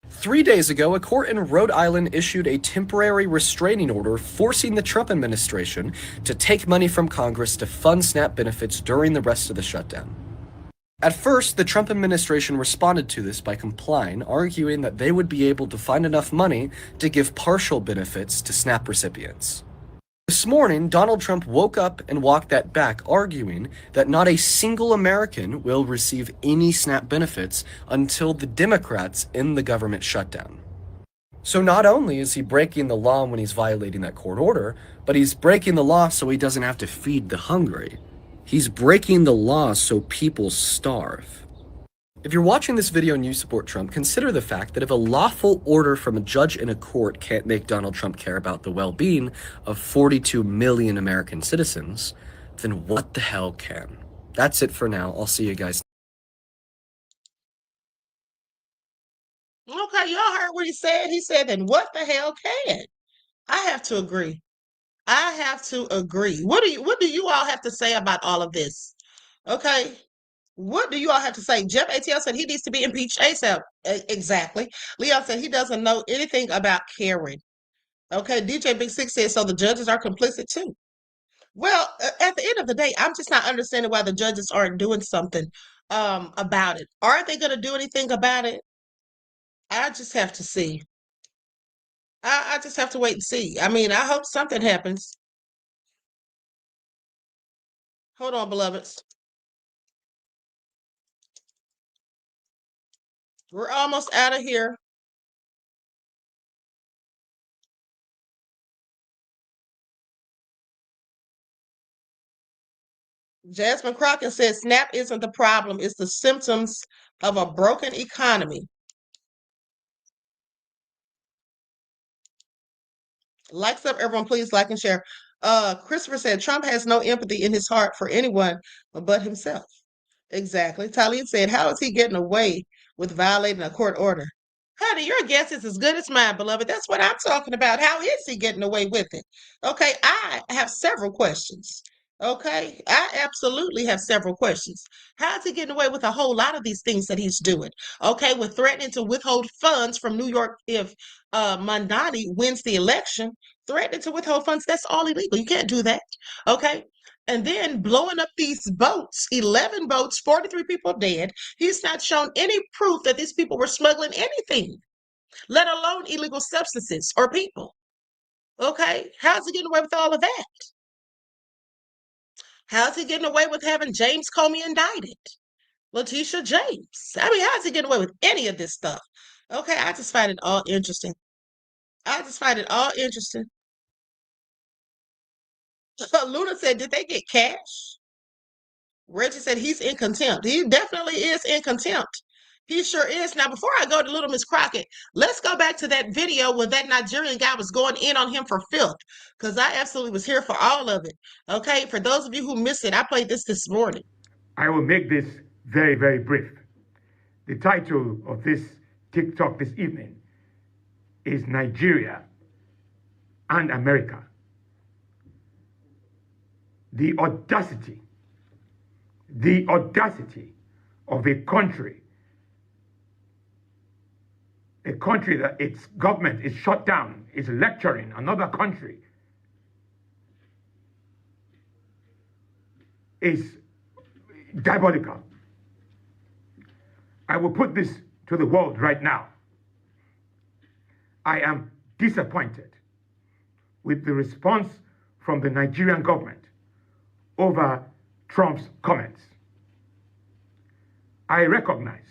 3 days ago, a court in Rhode Island issued a temporary restraining order forcing the Trump administration to take money from Congress to fund SNAP benefits during the rest of the shutdown. At first, the Trump administration responded to this by complying, arguing that they would be able to find enough money to give partial benefits to SNAP recipients. This morning, Donald Trump woke up and walked that back, arguing that not a single American will receive any SNAP benefits until the Democrats end the government shutdown. So not only is he breaking the law when he's violating that court order, but he's breaking the law so he doesn't have to feed the hungry. He's breaking the law so people starve. If you're watching this video and you support Trump, consider the fact that if a lawful order from a judge in a court can't make Donald Trump care about the well-being of 42 million American citizens, then what the hell can? That's it for now. I'll see you guys. Okay, y'all heard what he said. He said, then what the hell can? I have to agree. I have to agree. What do you all have to say about all of this? Okay. What do you all have to say? Jeff ATL said he needs to be impeached ASAP. Exactly. Leon said he doesn't know anything about caring. Okay. DJ Big Six said, so the judges are complicit too. Well, at the end of the day, I'm just not understanding why the judges aren't doing something about it. Aren't they going to do anything about it? I just have to see. I just have to wait and see. I mean, I hope something happens. Hold on, beloveds. We're almost out of here. Jasmine Crockett says SNAP isn't the problem, it's the symptoms of a broken economy. Likes up, everyone, please like and share. Christopher said Trump has no empathy in his heart for anyone but himself. Exactly. Talib said, how is he getting away with violating a court order? Honey, your guess is as good as mine, beloved. That's what I'm talking about. How is he getting away with it? Okay, I have several questions. Okay, I absolutely have several questions. How is he getting away with a whole lot of these things that he's doing? Okay, with threatening to withhold funds from New York if Mamdani wins the election, threatening to withhold funds, that's all illegal. You can't do that. Okay, and then blowing up these boats, 11 boats, 43 people dead. He's not shown any proof that these people were smuggling anything, let alone illegal substances or people. Okay, how's he getting away with all of that? How's he getting away with having James Comey indicted? Letitia James. I mean, how's he getting away with any of this stuff? Okay, I just find it all interesting. I just find it all interesting. Luna said, did they get cash? Reggie said he's in contempt. He definitely is in contempt. He sure is. Now, before I go to Little Miss Crockett, let's go back to that video where that Nigerian guy was going in on him for filth, because I absolutely was here for all of it. Okay, for those of you who missed it, I played this morning. I will make this very, very brief. The title of this TikTok this evening is Nigeria and America. The audacity of a country that its government is shut down, is lecturing another country, is diabolical. I will put this to the world right now. I am disappointed with the response from the Nigerian government over Trump's comments. I recognize,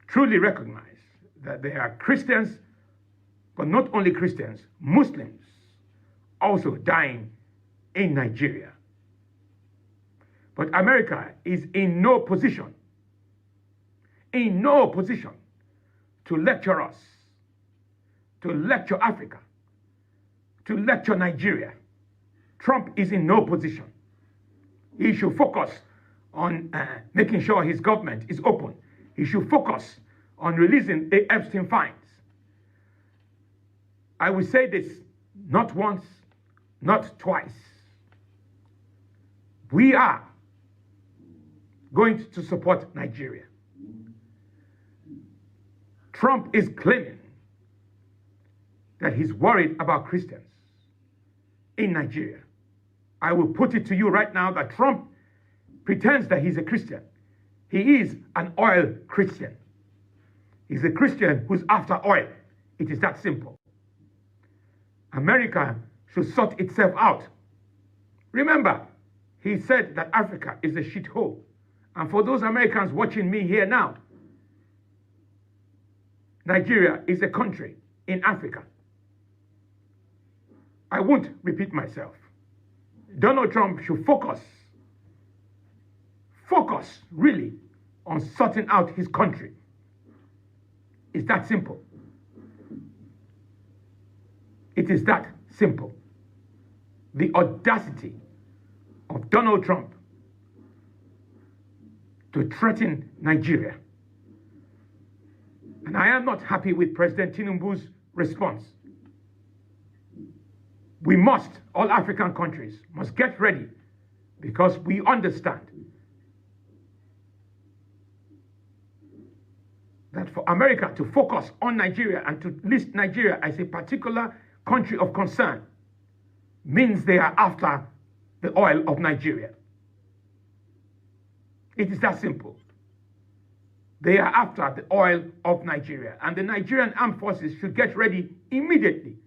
truly recognize, that there are Christians, but not only Christians, Muslims also dying in Nigeria. But America is in no position to lecture us, to lecture Africa, to lecture Nigeria. Trump is in no position. He should focus on making sure his government is open. He should focus on releasing the Epstein fines. I will say this not once, not twice. We are going to support Nigeria. Trump is claiming that he's worried about Christians in Nigeria. I will put it to you right now that Trump pretends that he's a Christian. He is an oil Christian. He's a Christian who's after oil. It is that simple. America should sort itself out. Remember, he said that Africa is a shithole. And for those Americans watching me here now, Nigeria is a country in Africa. I won't repeat myself. Donald Trump should focus really on sorting out his country. It's that simple. It is that simple. The audacity of Donald Trump to threaten Nigeria. And I am not happy with President Tinubu's response. We must, all African countries, must get ready because we understand that for America to focus on Nigeria and to list Nigeria as a particular country of concern means they are after the oil of Nigeria. It is that simple. They are after the oil of Nigeria, and the Nigerian armed forces should get ready immediately.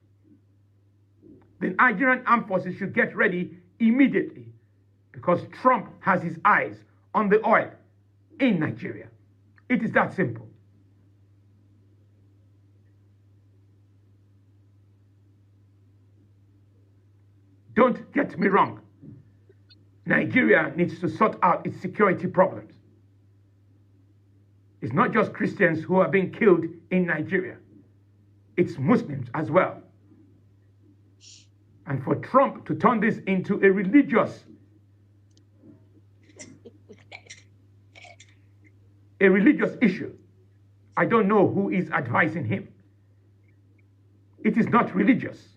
The Nigerian armed forces should get ready immediately because Trump has his eyes on the oil in Nigeria. It is that simple. Don't get me wrong. Nigeria needs to sort out its security problems. It's not just Christians who are being killed in Nigeria. It's Muslims as well. And for Trump to turn this into a religious issue, I don't know who is advising him. It is not religious.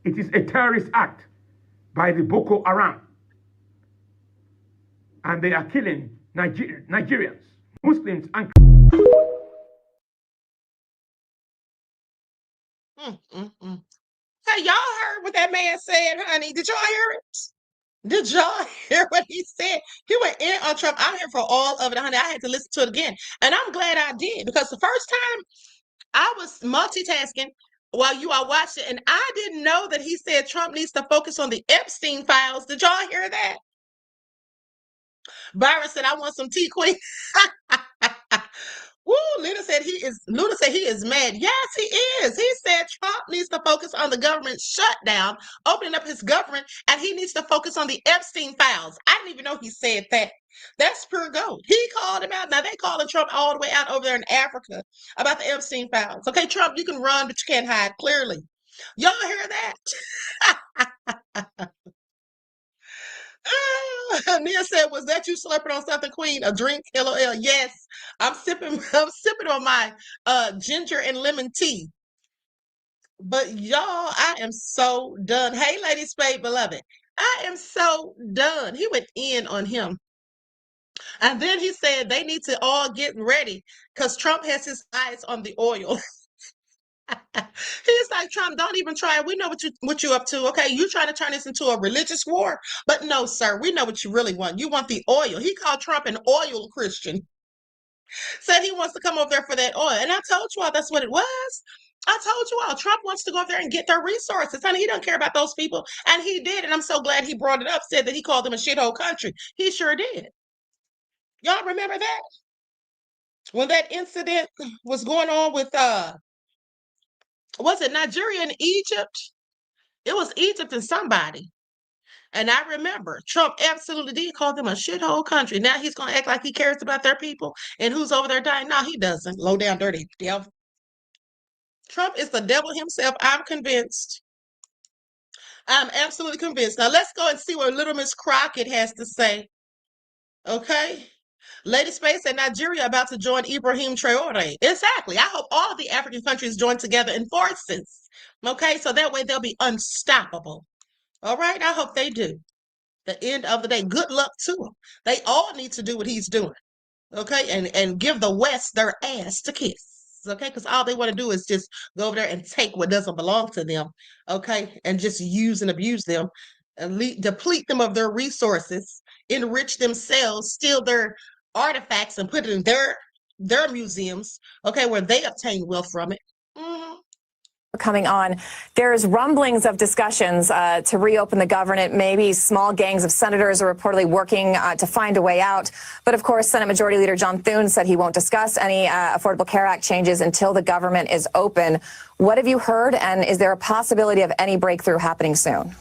It is a terrorist act by the Boko Haram. And they are killing Nigerians, Muslims, and Hey, y'all heard what that man said, honey? Did y'all hear it? Did y'all hear what he said? He went in on Trump. I'm here for all of it, honey. I had to listen to it again. And I'm glad I did because the first time I was multitasking while you all watched it, and I didn't know that he said Trump needs to focus on the Epstein files. Did y'all hear that? Byron said, I want some tea, Queen. Woo, Luda said he is mad. Yes, he is. He said Trump needs to focus on the government shutdown, opening up his government, and he needs to focus on the Epstein files. I didn't even know he said that. That's pure gold. He called him out. Now they calling Trump all the way out over there in Africa about the Epstein files. Okay, Trump, you can run, but you can't hide, clearly. Y'all hear that? Nia said, was that you slurping on something, Queen? A drink? LOL. Yes. I'm sipping on my ginger and lemon tea. But y'all, I am so done. Hey, Lady Spade, beloved. I am so done. He went in on him. And then he said they need to all get ready because Trump has his eyes on the oil. He's like, Trump, don't even try. We know what you up to. Okay, you trying to turn this into a religious war, but no, sir. We know what you really want. You want the oil. He called Trump an oil Christian. Said he wants to come over there for that oil, and I told you all that's what it was. I told you all Trump wants to go up there and get their resources. Honey, he don't care about those people, and he did. And I'm so glad he brought it up. Said that he called them a shithole country. He sure did. Y'all remember that? When that incident was going on with, was it Nigeria and Egypt? It was Egypt and somebody. And I remember Trump absolutely did call them a shithole country. Now he's going to act like he cares about their people and who's over there dying. No, he doesn't. Low down, dirty devil. Trump is the devil himself. I'm convinced. I'm absolutely convinced. Now let's go and see what Little Miss Crockett has to say. Okay? Lady Space and Nigeria about to join Ibrahim Traore. Exactly. I hope all of the African countries join together in forces. Okay? So that way they'll be unstoppable. All right? I hope they do. The end of the day, good luck to them. They all need to do what he's doing. Okay? And give the West their ass to kiss. Okay, because all they want to do is just go over there and take what doesn't belong to them, okay, and just use and abuse them, and deplete them of their resources, enrich themselves, steal their artifacts, and put it in their museums, okay, where they obtain wealth from it. Coming on, there's rumblings of discussions to reopen the government. Maybe small gangs of senators are reportedly working to find a way out. But of course, Senate Majority Leader John Thune said he won't discuss any Affordable Care Act changes until the government is open. What have you heard? And is there a possibility of any breakthrough happening soon?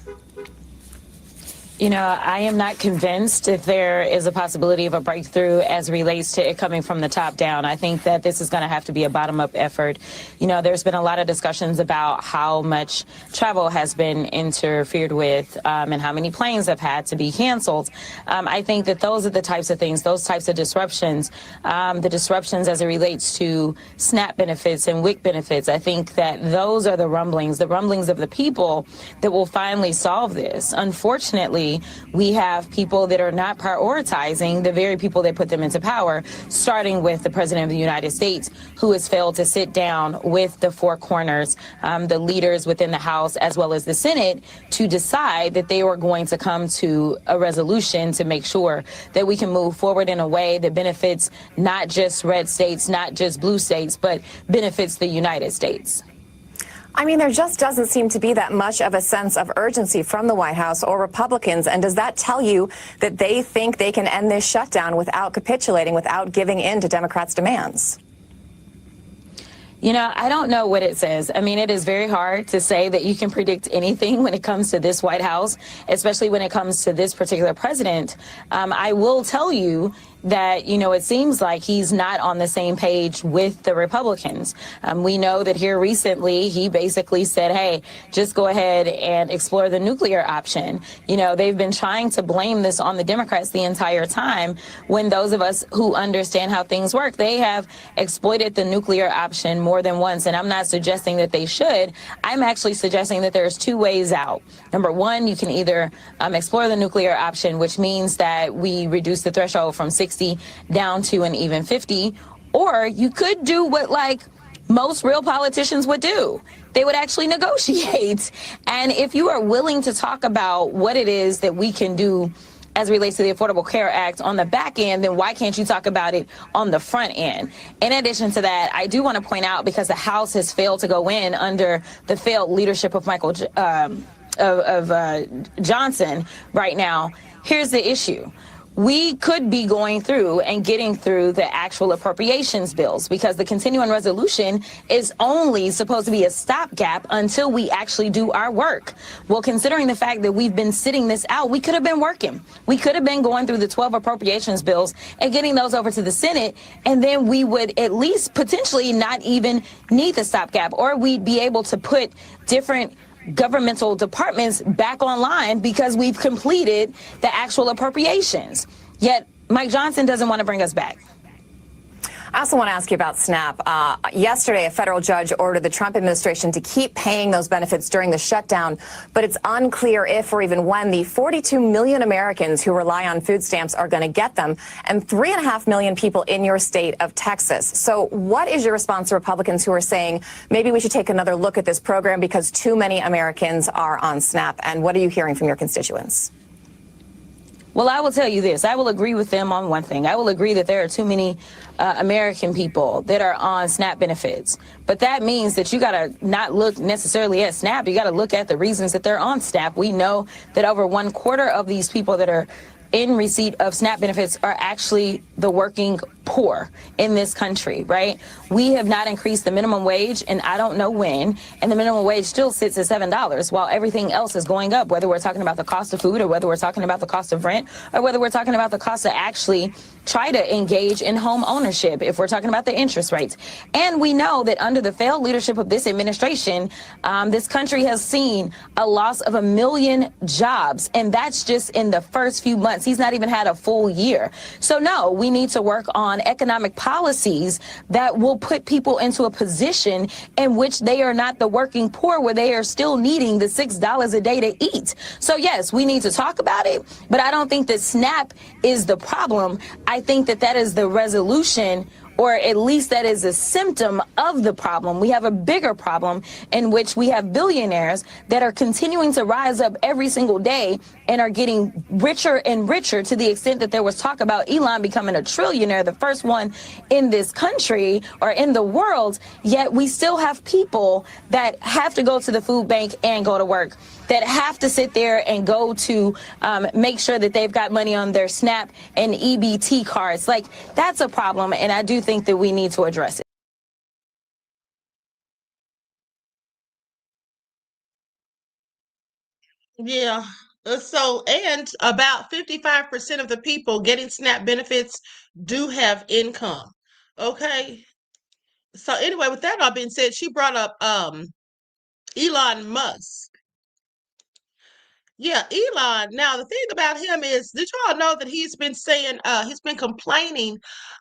You know, I am not convinced if there is a possibility of a breakthrough as relates to it coming from the top down. I think that this is going to have to be a bottom-up effort. You know, there's been a lot of discussions about how much travel has been interfered with and how many planes have had to be canceled. I think that those are the types of things, those types of disruptions, the disruptions as it relates to SNAP benefits and WIC benefits. I think that those are the rumblings of the people that will finally solve this. Unfortunately, we have people that are not prioritizing the very people that put them into power, starting with the President of the United States, who has failed to sit down with the four corners, the leaders within the House as well as the Senate, to decide that they were going to come to a resolution to make sure that we can move forward in a way that benefits not just red states, not just blue states, but benefits the United States. I mean, there just doesn't seem to be that much of a sense of urgency from the White House or Republicans. And does that tell you that they think they can end this shutdown without capitulating, without giving in to Democrats' demands? You know, I don't know what it says. I mean, it is very hard to say that you can predict anything when it comes to this White House, especially when it comes to this particular president. I will tell you that, you know, it seems like he's not on the same page with the Republicans. We know that here recently, he basically said, hey, just go ahead and explore the nuclear option. You know, they've been trying to blame this on the Democrats the entire time, when those of us who understand how things work, they have exploited the nuclear option more than once. And I'm not suggesting that they should. I'm actually suggesting that there's two ways out. Number one, you can either explore the nuclear option, which means that we reduce the threshold from 60 down to an even 50, or you could do what like most real politicians would do. They would actually negotiate. And if you are willing to talk about what it is that we can do as it relates to the Affordable Care Act on the back end, then why can't you talk about it on the front end? In addition to that, I do want to point out, because the House has failed to go in under the failed leadership of Johnson right now, here's the issue. We could be going through and getting through the actual appropriations bills, because the continuing resolution is only supposed to be a stopgap until we actually do our work. Well, considering the fact that we've been sitting this out, we could have been working. We could have been going through the 12 appropriations bills and getting those over to the Senate, and then we would at least potentially not even need the stopgap, or we'd be able to put different governmental departments back online because we've completed the actual appropriations. Yet Mike Johnson doesn't want to bring us back. I also want to ask you about SNAP. Yesterday, a federal judge ordered the Trump administration to keep paying those benefits during the shutdown, but it's unclear if or even when the 42 million Americans who rely on food stamps are going to get them, and 3.5 million people in your state of Texas. So what is your response to Republicans who are saying maybe we should take another look at this program because too many Americans are on SNAP? And what are you hearing from your constituents? Well, I will tell you this. I will agree with them on one thing. I will agree that there are too many American people that are on SNAP benefits. But that means that you got to not look necessarily at SNAP. You got to look at the reasons that they're on SNAP. We know that over 1/4 of these people that are in receipt of SNAP benefits are actually the working poor in this country, right? We have not increased the minimum wage, and I don't know when, and the minimum wage still sits at $7 while everything else is going up, whether we're talking about the cost of food or whether we're talking about the cost of rent or whether we're talking about the cost to actually try to engage in home ownership, if we're talking about the interest rates. And we know that under the failed leadership of this administration, this country has seen a loss of 1 million jobs, and that's just in the first few months. He's not even had a full year. So no, we need to work on economic policies that will put people into a position in which they are not the working poor, where they are still needing the $6 a day to eat. So yes, we need to talk about it, but I don't think that SNAP is the problem. I think that that is the resolution, or at least that is a symptom of the problem. We have a bigger problem in which we have billionaires that are continuing to rise up every single day and are getting richer and richer, to the extent that there was talk about Elon becoming a trillionaire, the first one in this country or in the world. Yet we still have people that have to go to the food bank and go to work, that have to sit there and go to make sure that they've got money on their SNAP and EBT cards. Like, that's a problem, and I do think that we need to address it. Yeah. And about 55% of the people getting SNAP benefits do have income. Okay. So anyway, with that all being said, she brought up Elon Musk. Yeah, Elon. Now, the thing about him is, did you all know that he's been saying, he's been complaining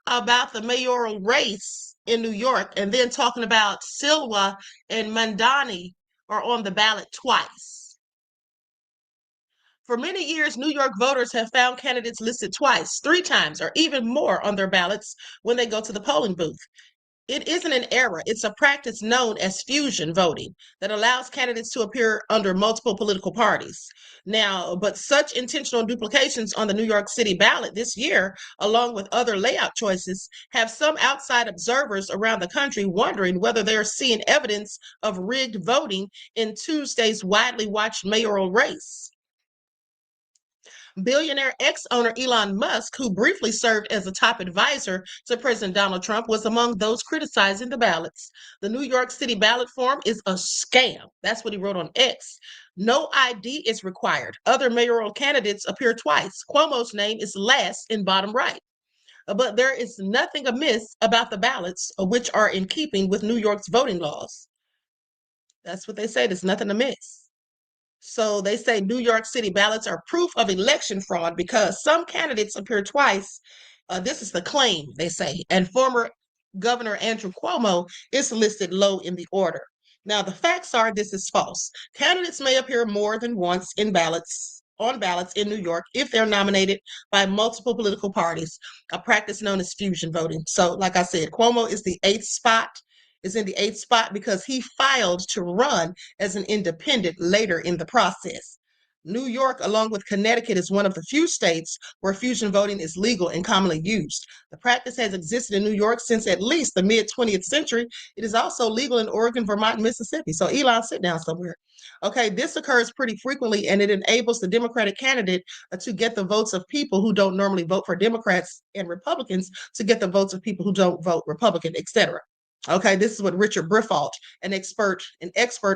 about the mayoral race in New York, and then talking about Silva and Mamdani are on the ballot twice. For many years, New York voters have found candidates listed twice, 3 times, or even more on their ballots when they go to the polling booth. It isn't an error. It's a practice known as fusion voting that allows candidates to appear under multiple political parties. Now, but such intentional duplications on the New York City ballot this year, along with other layout choices, have some outside observers around the country wondering whether they're seeing evidence of rigged voting in Tuesday's widely watched mayoral race. Billionaire ex-owner Elon Musk, who briefly served as a top advisor to President Donald Trump, was among those criticizing the ballots. The New York City ballot form is a scam. That's what he wrote on X. No ID is required. Other mayoral candidates appear twice. Cuomo's name is last in bottom right. But there is nothing amiss about the ballots, which are in keeping with New York's voting laws. That's what they say. There's nothing amiss. So they say New York City ballots are proof of election fraud because some candidates appear twice. This is the claim, they say. And former Governor Andrew Cuomo is listed low in the order. Now, the facts are this is false. Candidates may appear more than once on ballots in New York if they're nominated by multiple political parties, a practice known as fusion voting. So, like I said, Cuomo is in the 8th spot because he filed to run as an independent later in the process. New York, along with Connecticut, is one of the few states where fusion voting is legal and commonly used. The practice has existed in New York since at least the mid-20th century. It is also legal in Oregon, Vermont, and Mississippi. So Elon, sit down somewhere. Okay, this occurs pretty frequently, and it enables the Democratic candidate to get the votes of people who don't normally vote for Democrats, and Republicans to get the votes of people who don't vote Republican, etc. Okay, this is what Richard Briffault, an expert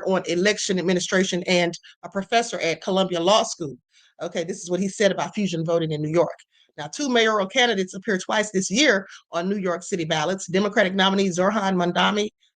on election administration and a professor at Columbia Law School. Okay, this is what he said about fusion voting in New York. Now, 2 mayoral candidates appeared twice this year on New York City ballots. Democratic nominee Zohran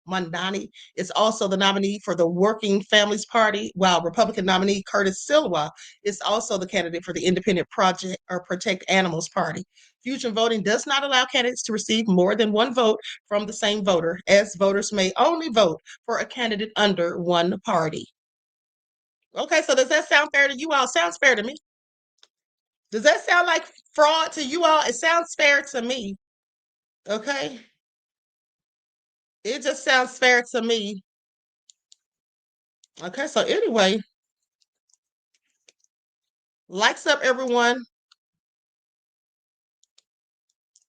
Mamdani is also the nominee for the Working Families Party, while Republican nominee Curtis Silva is also the candidate for the Independent Project or Protect Animals Party. Fusion voting does not allow candidates to receive more than 1 vote from the same voter, as voters may only vote for a candidate under 1 party. Okay, so does that sound fair to you all? Sounds fair to me. Does that sound like fraud to you all? It sounds fair to me. Okay. It just sounds fair to me. Okay, so anyway, likes up, everyone.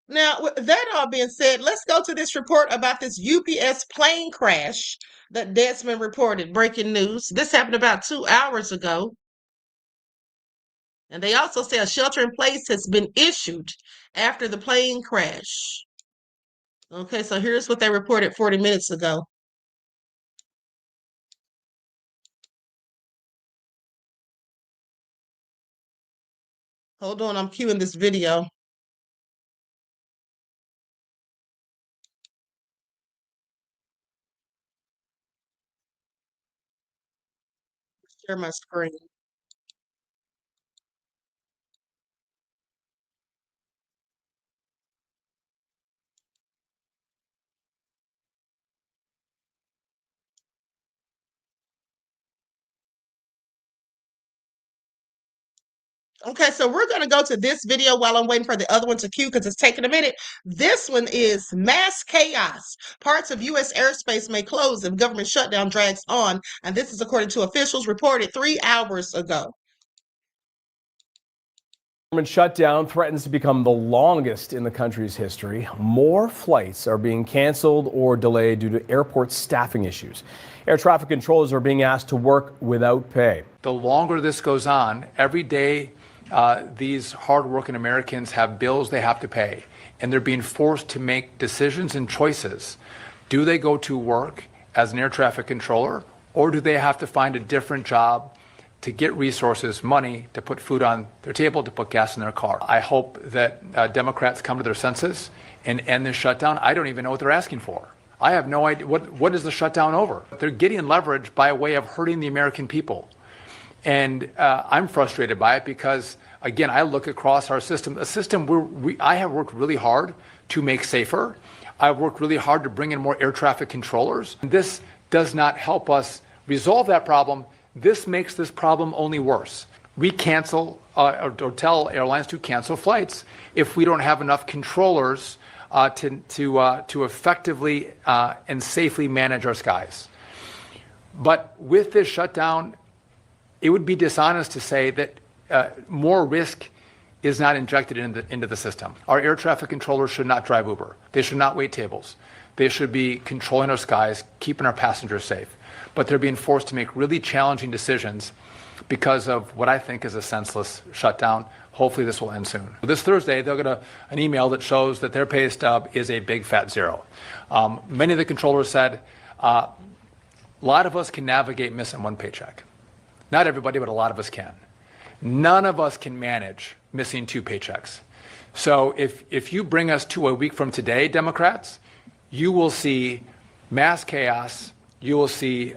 Now, with that all being said, let's go to this report about this UPS plane crash that Desmond reported. Breaking news. This happened about 2 hours ago. And they also say a shelter in place has been issued after the plane crash. Okay, so here's what they reported 40 minutes ago. Hold on, I'm cueing this video. Share my screen. Okay, so we're going to go to this video while I'm waiting for the other one to queue because it's taking a minute. This one is mass chaos. Parts of U.S. airspace may close if government shutdown drags on. And this is according to officials reported 3 hours ago. Government shutdown threatens to become the longest in the country's history. More flights are being canceled or delayed due to airport staffing issues. Air traffic controllers are being asked to work without pay. The longer this goes on, every day these hardworking Americans have bills they have to pay, and they're being forced to make decisions and choices. Do they go to work as an air traffic controller, or do they have to find a different job to get resources, money, to put food on their table, to put gas in their car? I hope that Democrats come to their senses and end this shutdown. I don't even know what they're asking for. I have no idea. What is the shutdown over? They're getting leverage by way of hurting the American people. And I'm frustrated by it because, again, I look across our system, a system where I have worked really hard to make safer. I've worked really hard to bring in more air traffic controllers. This does not help us resolve that problem. This makes this problem only worse. We cancel or tell airlines to cancel flights if we don't have enough controllers to effectively and safely manage our skies. But with this shutdown, it would be dishonest to say that more risk is not injected into the system. Our air traffic controllers should not drive Uber. They should not wait tables. They should be controlling our skies, keeping our passengers safe. But they're being forced to make really challenging decisions because of what I think is a senseless shutdown. Hopefully this will end soon. This Thursday, they'll get an email that shows that their pay stub is a big fat zero. Many of the controllers said, a lot of us can navigate missing one paycheck. Not everybody, but a lot of us can. None of us can manage missing 2 paychecks. So if you bring us to a week from today, Democrats, you will see mass chaos, you will see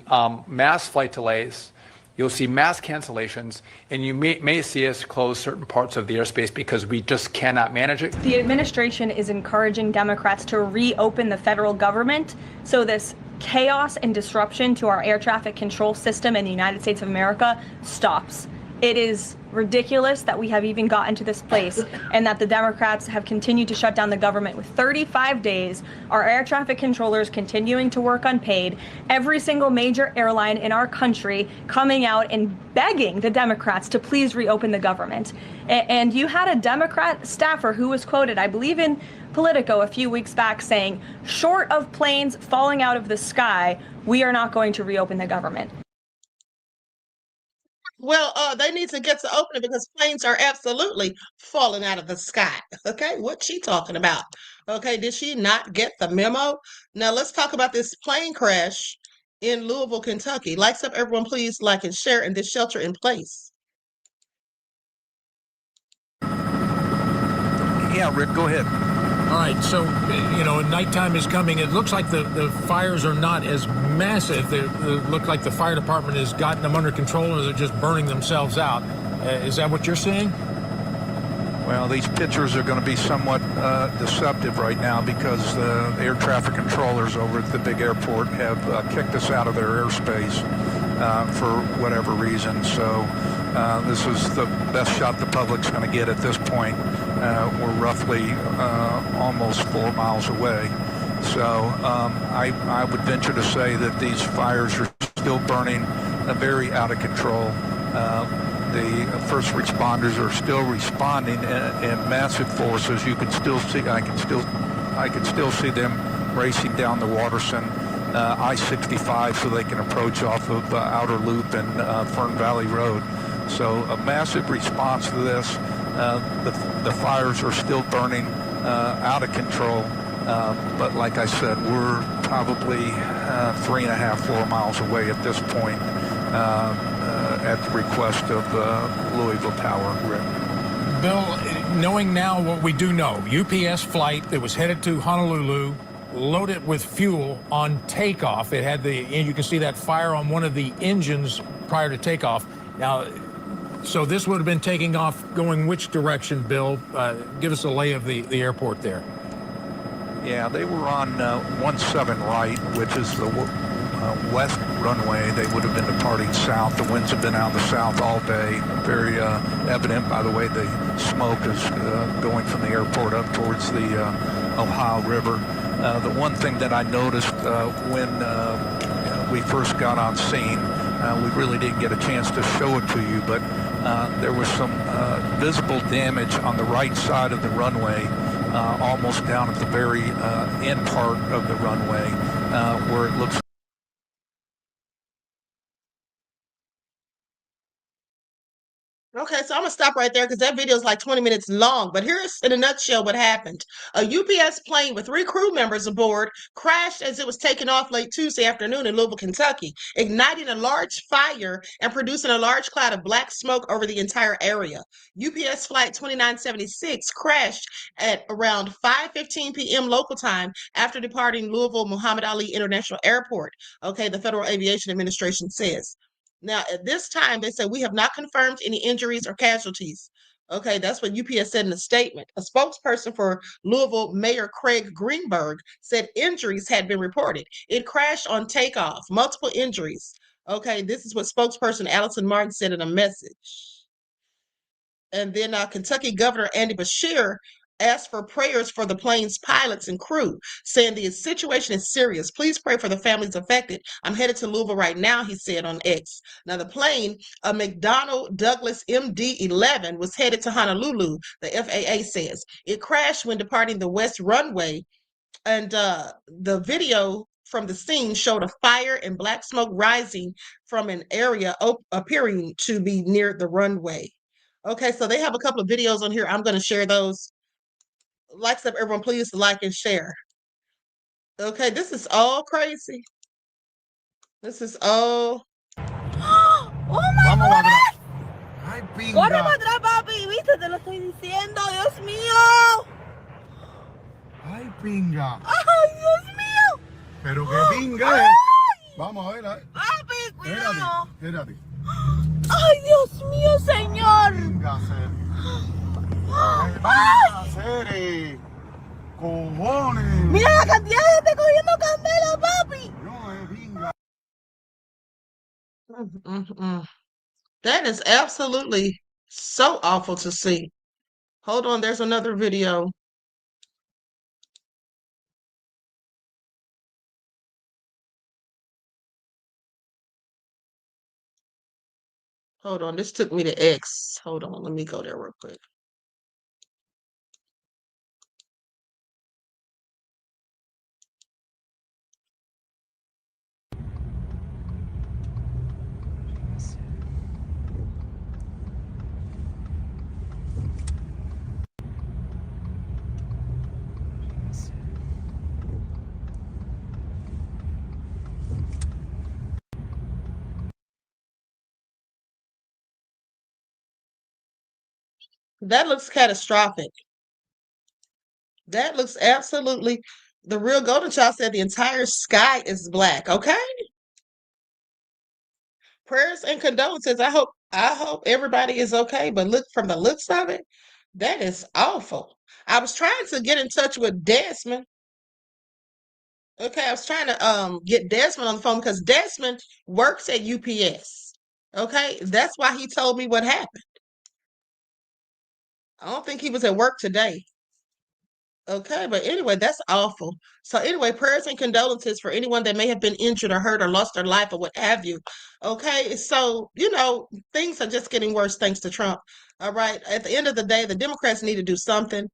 mass flight delays, you'll see mass cancellations, and you may see us close certain parts of the airspace because we just cannot manage it. The administration is encouraging Democrats to reopen the federal government so this chaos and disruption to our air traffic control system in the United States of America stops. It is ridiculous that we have even gotten to this place and that the Democrats have continued to shut down the government with 35 days, our air traffic controllers continuing to work unpaid, every single major airline in our country coming out and begging the Democrats to please reopen the government. And you had a Democrat staffer who was quoted, I believe in Politico a few weeks back, saying, short of planes falling out of the sky, we are not going to reopen the government. Well, they need to get to open it because planes are absolutely falling out of the sky. Okay, what's she talking about? Okay, did she not get the memo? Now let's talk about this plane crash in Louisville, Kentucky. Likes up, everyone, please like and share in this shelter in place. Yeah, Rick, go ahead. All right, so, nighttime is coming. It looks like the fires are not as massive. They look like the fire department has gotten them under control or they're just burning themselves out. Is that what you're seeing? Well, these pictures are going to be somewhat deceptive right now because the air traffic controllers over at the big airport have kicked us out of their airspace for whatever reason. So this is the best shot the public's going to get at this point. We're roughly almost 4 miles away. So I would venture to say that these fires are still burning very out of control. The first responders are still responding in massive forces. You can still see, I can still see them racing down the Watterson I-65 so they can approach off of Outer Loop and Fern Valley Road. So a massive response to this. The fires are still burning out of control. But like I said, we're probably 3.5, 4 miles away at this point at the request of Louisville Power Grid. Bill, knowing now what we do know, UPS flight that was headed to Honolulu, loaded with fuel on takeoff. It had and you can see that fire on one of the engines prior to takeoff. Now, so this would have been taking off going which direction, Bill? Give us a lay of the airport there. Yeah, they were on 17 right, which is the west runway. They would have been departing south. The winds have been out of the south all day. Very evident by the way the smoke is going from the airport up towards the Ohio River. The one thing that I noticed when we first got on scene, we really didn't get a chance to show it to you, but there was some visible damage on the right side of the runway, almost down at the very end part of the runway, where it looks. Okay, so I'm gonna stop right there because that video is like 20 minutes long. But here's in a nutshell what happened. A UPS plane with 3 crew members aboard crashed as it was taking off late Tuesday afternoon in Louisville, Kentucky, igniting a large fire and producing a large cloud of black smoke over the entire area. UPS flight 2976 crashed at around 5:15 p.m. local time after departing Louisville Muhammad Ali International Airport. Okay, the Federal Aviation Administration says. Now, at this time, they said we have not confirmed any injuries or casualties. Okay, that's what UPS said in a statement. A spokesperson for Louisville, Mayor Craig Greenberg, said injuries had been reported. It crashed on takeoff, multiple injuries. Okay, this is what spokesperson Allison Martin said in a message. And then Kentucky Governor Andy Beshear asked for prayers for the plane's pilots and crew, saying the situation is serious. Please pray for the families affected. I'm headed to Louisville right now, he said on X. Now, the plane, a McDonnell Douglas MD-11, was headed to Honolulu, the FAA says. It crashed when departing the west runway, and the video from the scene showed a fire and black smoke rising from an area appearing to be near the runway. Okay, so they have a couple of videos on here. I'm going to share those. Likes up, everyone, please like and share. Okay, this is all crazy. This is all. ¡Oh, my God! Ay, ¡Corre para atrás, papi! ¿Viste? Te lo estoy diciendo, Dios mío. Ay, pinga. ¡Ay, Dios mío! Pero qué pinga es. Vamos a ver. Papi, cuidado. Espérate. ¡Ay, Dios mío, señor! Pinga, ¡Ay! Cojones. ¡Mira la cantidad de gente cogiendo candela, papi! That is absolutely so awful to see. Hold on, there's another video. Hold on, this took me to X. Hold on, let me go there real quick. That looks catastrophic. That looks absolutely. The real Golden Child said the entire sky is black. Okay. Prayers and condolences. I hope everybody is okay. But look, from the looks of it, that is awful. I was trying to get in touch with Desmond. Okay, I was trying to get Desmond on the phone because Desmond works at UPS. Okay, that's why he told me what happened. I don't think he was at work today. Okay, but anyway, that's awful. So anyway, prayers and condolences for anyone that may have been injured or hurt or lost their life or what have you. Okay, so things are just getting worse thanks to Trump. All right, at the end of the day, the Democrats need to do something.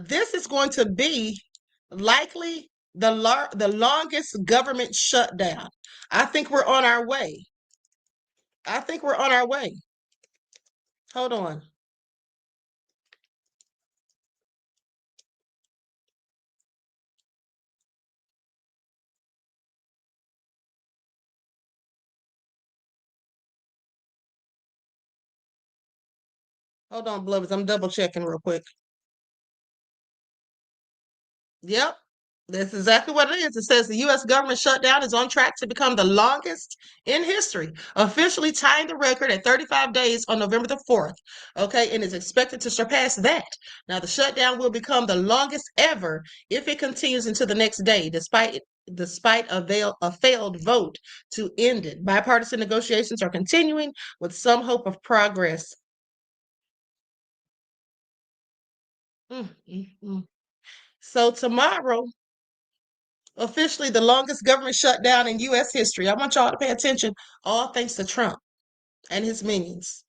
This is going to be likely the longest government shutdown. I think we're on our way. Hold on. Hold on, beloveds. I'm double checking real quick. Yep. That's exactly what it is. It says the U.S. government shutdown is on track to become the longest in history, officially tying the record at 35 days on November the 4th. Okay, and is expected to surpass that. Now, the shutdown will become the longest ever if it continues into the next day, despite a failed vote to end it. Bipartisan negotiations are continuing with some hope of progress. Mm, mm, mm. So tomorrow, officially the longest government shutdown in U.S. history. I want y'all to pay attention, all thanks to Trump and his minions.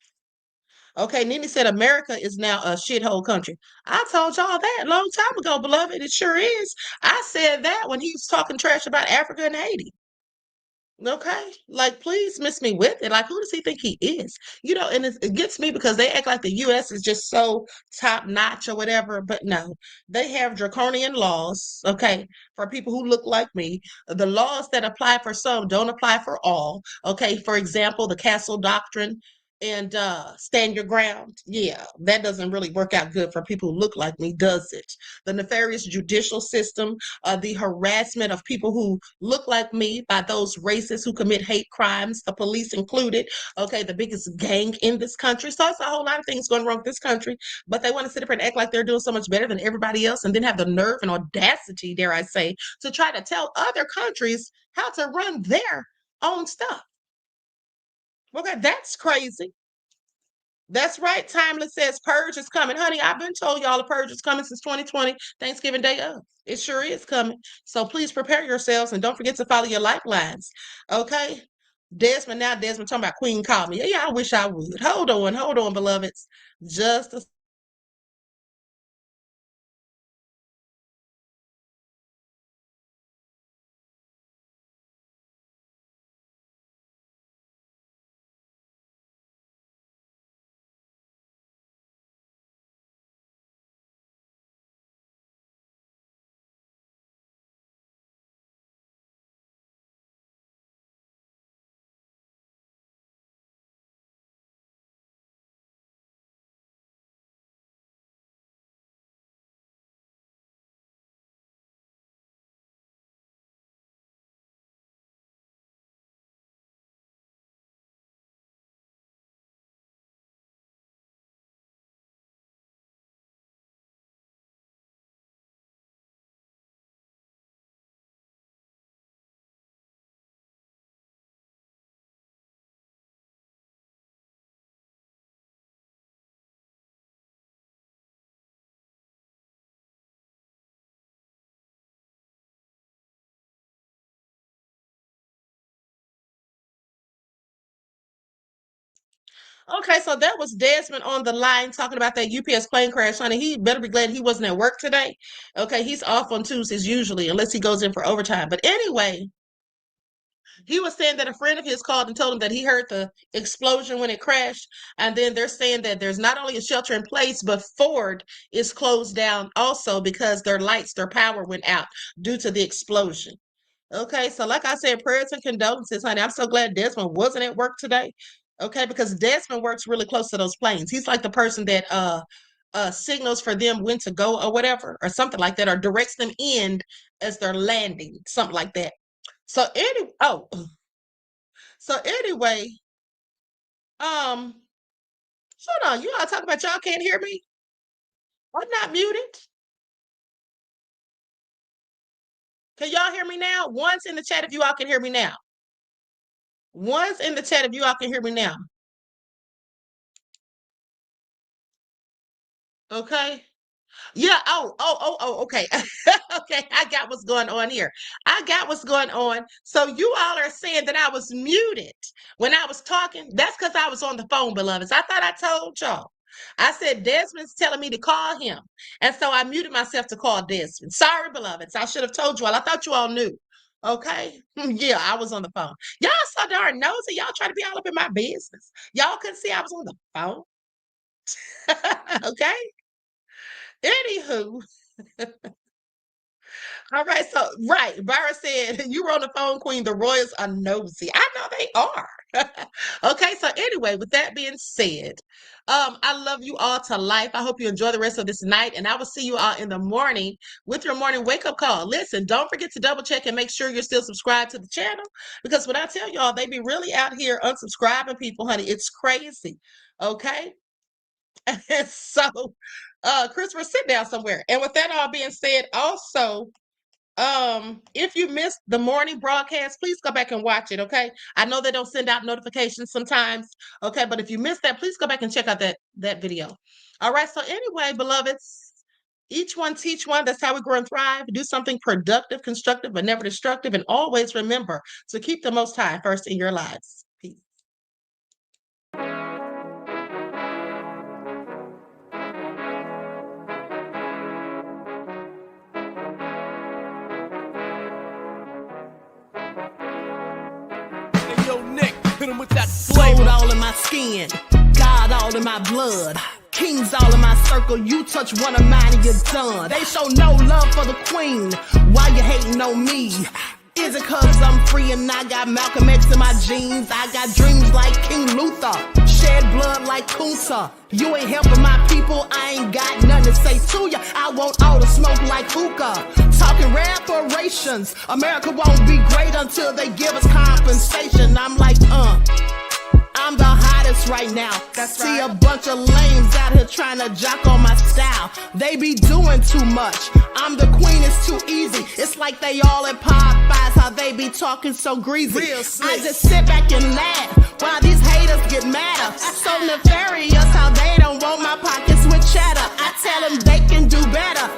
Okay, Nene said America is now a shithole country. I told y'all that a long time ago, beloved. It sure is. I said that when he was talking trash about Africa and Haiti. Okay, like please miss me with it. Like, who does he think he is? And it gets me because they act like the U.S. is just so top notch or whatever. But no, they have draconian laws. Okay, for people who look like me, the laws that apply for some don't apply for all. Okay, for example, the Castle Doctrine and stand your ground. Yeah, that doesn't really work out good for people who look like me, does it? The nefarious judicial system, the harassment of people who look like me by those racists who commit hate crimes, the police included. Okay, the biggest gang in this country. So it's a whole lot of things going wrong with this country, but they want to sit up and act like they're doing so much better than everybody else, and then have the nerve and audacity, dare I say, to try to tell other countries how to run their own stuff. Okay, that's crazy. That's right. Timeless says purge is coming. Honey, I've been told y'all the purge is coming since 2020, Thanksgiving Day up. It sure is coming. So please prepare yourselves and don't forget to follow your lifelines. Okay? Desmond talking about Queen called me. Yeah, I wish I would. Hold on, beloveds. Just a Okay, so that was Desmond on the line talking about that UPS plane crash, honey. He better be glad he wasn't at work today. Okay, he's off on Tuesdays usually, unless he goes in for overtime. But anyway, he was saying that a friend of his called and told him that he heard the explosion when it crashed. And then they're saying that there's not only a shelter in place, but Ford is closed down also because their power went out due to the explosion. Okay, so like I said, prayers and condolences, honey. I'm so glad Desmond wasn't at work today. Okay, because Desmond works really close to those planes. He's like the person that signals for them when to go or whatever, or something like that, or directs them in as they're landing, something like that. So anyway, hold on. You all talking about y'all can't hear me? I'm not muted. Can y'all hear me now? One's in the chat if you all can hear me now. One's in the chat if you all can hear me now. Okay. Yeah. Okay. Okay. I got what's going on here. I got what's going on. So you all are saying that I was muted when I was talking. That's because I was on the phone, beloveds. I thought I told y'all. I said Desmond's telling me to call him. And so I muted myself to call Desmond. Sorry, beloveds. I should have told you all. I thought you all knew. Okay. Yeah, I was on the phone. Y'all so darn nosy. Y'all try to be all up in my business. Y'all couldn't see I was on the phone. Okay? Anywho. All right, so Byron said, you were on the phone, Queen. The Royals are nosy. I know they are. Okay, so anyway, with that being said, I love you all to life. I hope you enjoy the rest of this night, and I will see you all in the morning with your morning wake-up call. Listen, don't forget to double check and make sure you're still subscribed to the channel, because when I tell y'all, they be really out here unsubscribing people, honey. It's crazy. Okay? And so, Christopher, sit down somewhere. And with that all being said, also, if you missed the morning broadcast, please go back and watch it. Okay, I know they don't send out notifications sometimes. Okay, but if you missed that, please go back and check out that video. All right, so anyway, beloveds, each one teach one. That's how we grow and thrive. Do something productive, constructive, but never destructive, and always remember to keep the Most High first in your lives. Peace. With that gold all in my skin, God all in my blood, kings all in my circle. You touch one of mine and you're done. They show no love for the queen. Why you hating on me? Is it cause I'm free and I got Malcolm X in my jeans? I got dreams like King Luther, shed blood like Kunsa. You ain't helping my people, I ain't got nothing to say to ya. I want all the smoke like hookah. Talking reparations, America won't be great until they give us compensation. I'm like, I'm the hottest right now. That's See right. A bunch of lames out here trying to jock on my style. They be doing too much. I'm the queen, it's too easy. It's like they all at Popeyes, how they be talking so greasy. I just sit back and laugh while these haters get madder. So nefarious how they don't want my pockets with cheddar. I tell them they can do better.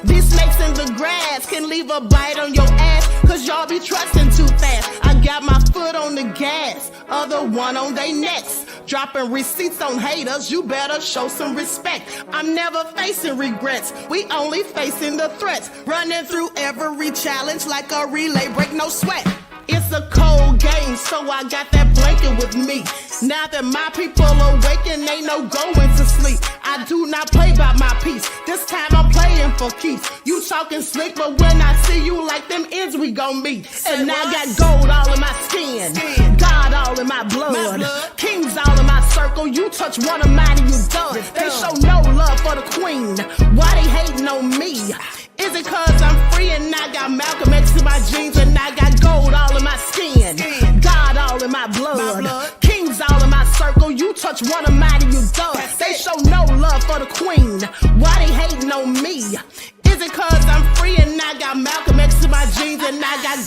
These snakes in the grass can leave a bite on your ass, cause y'all be trusting too fast. I got my foot on the gas, other one on they necks. Dropping receipts on haters, you better show some respect. I'm never facing regrets, we only facing the threats. Running through every challenge like a relay, break no sweat. It's a cold game, so I got that blanket with me. Now that my people awaken, ain't no going to sleep. I do not play by my piece, this time I'm playing for keeps. You talking slick, but when I see you like them ends, we gon' meet. And I got gold all in my skin, God all in my blood, kings all in my circle. You touch one of mine and you done. They show no love for the queen. Why they hating on me? Is it cause I'm free and I got Malcolm X in my jeans and I got gold all in my skin, God all in my blood, kings all in my circle. You touch one of mine and you done. They show no love for the queen. Why they hating on me? Is it cause I'm free and I got Malcolm X in my jeans and I got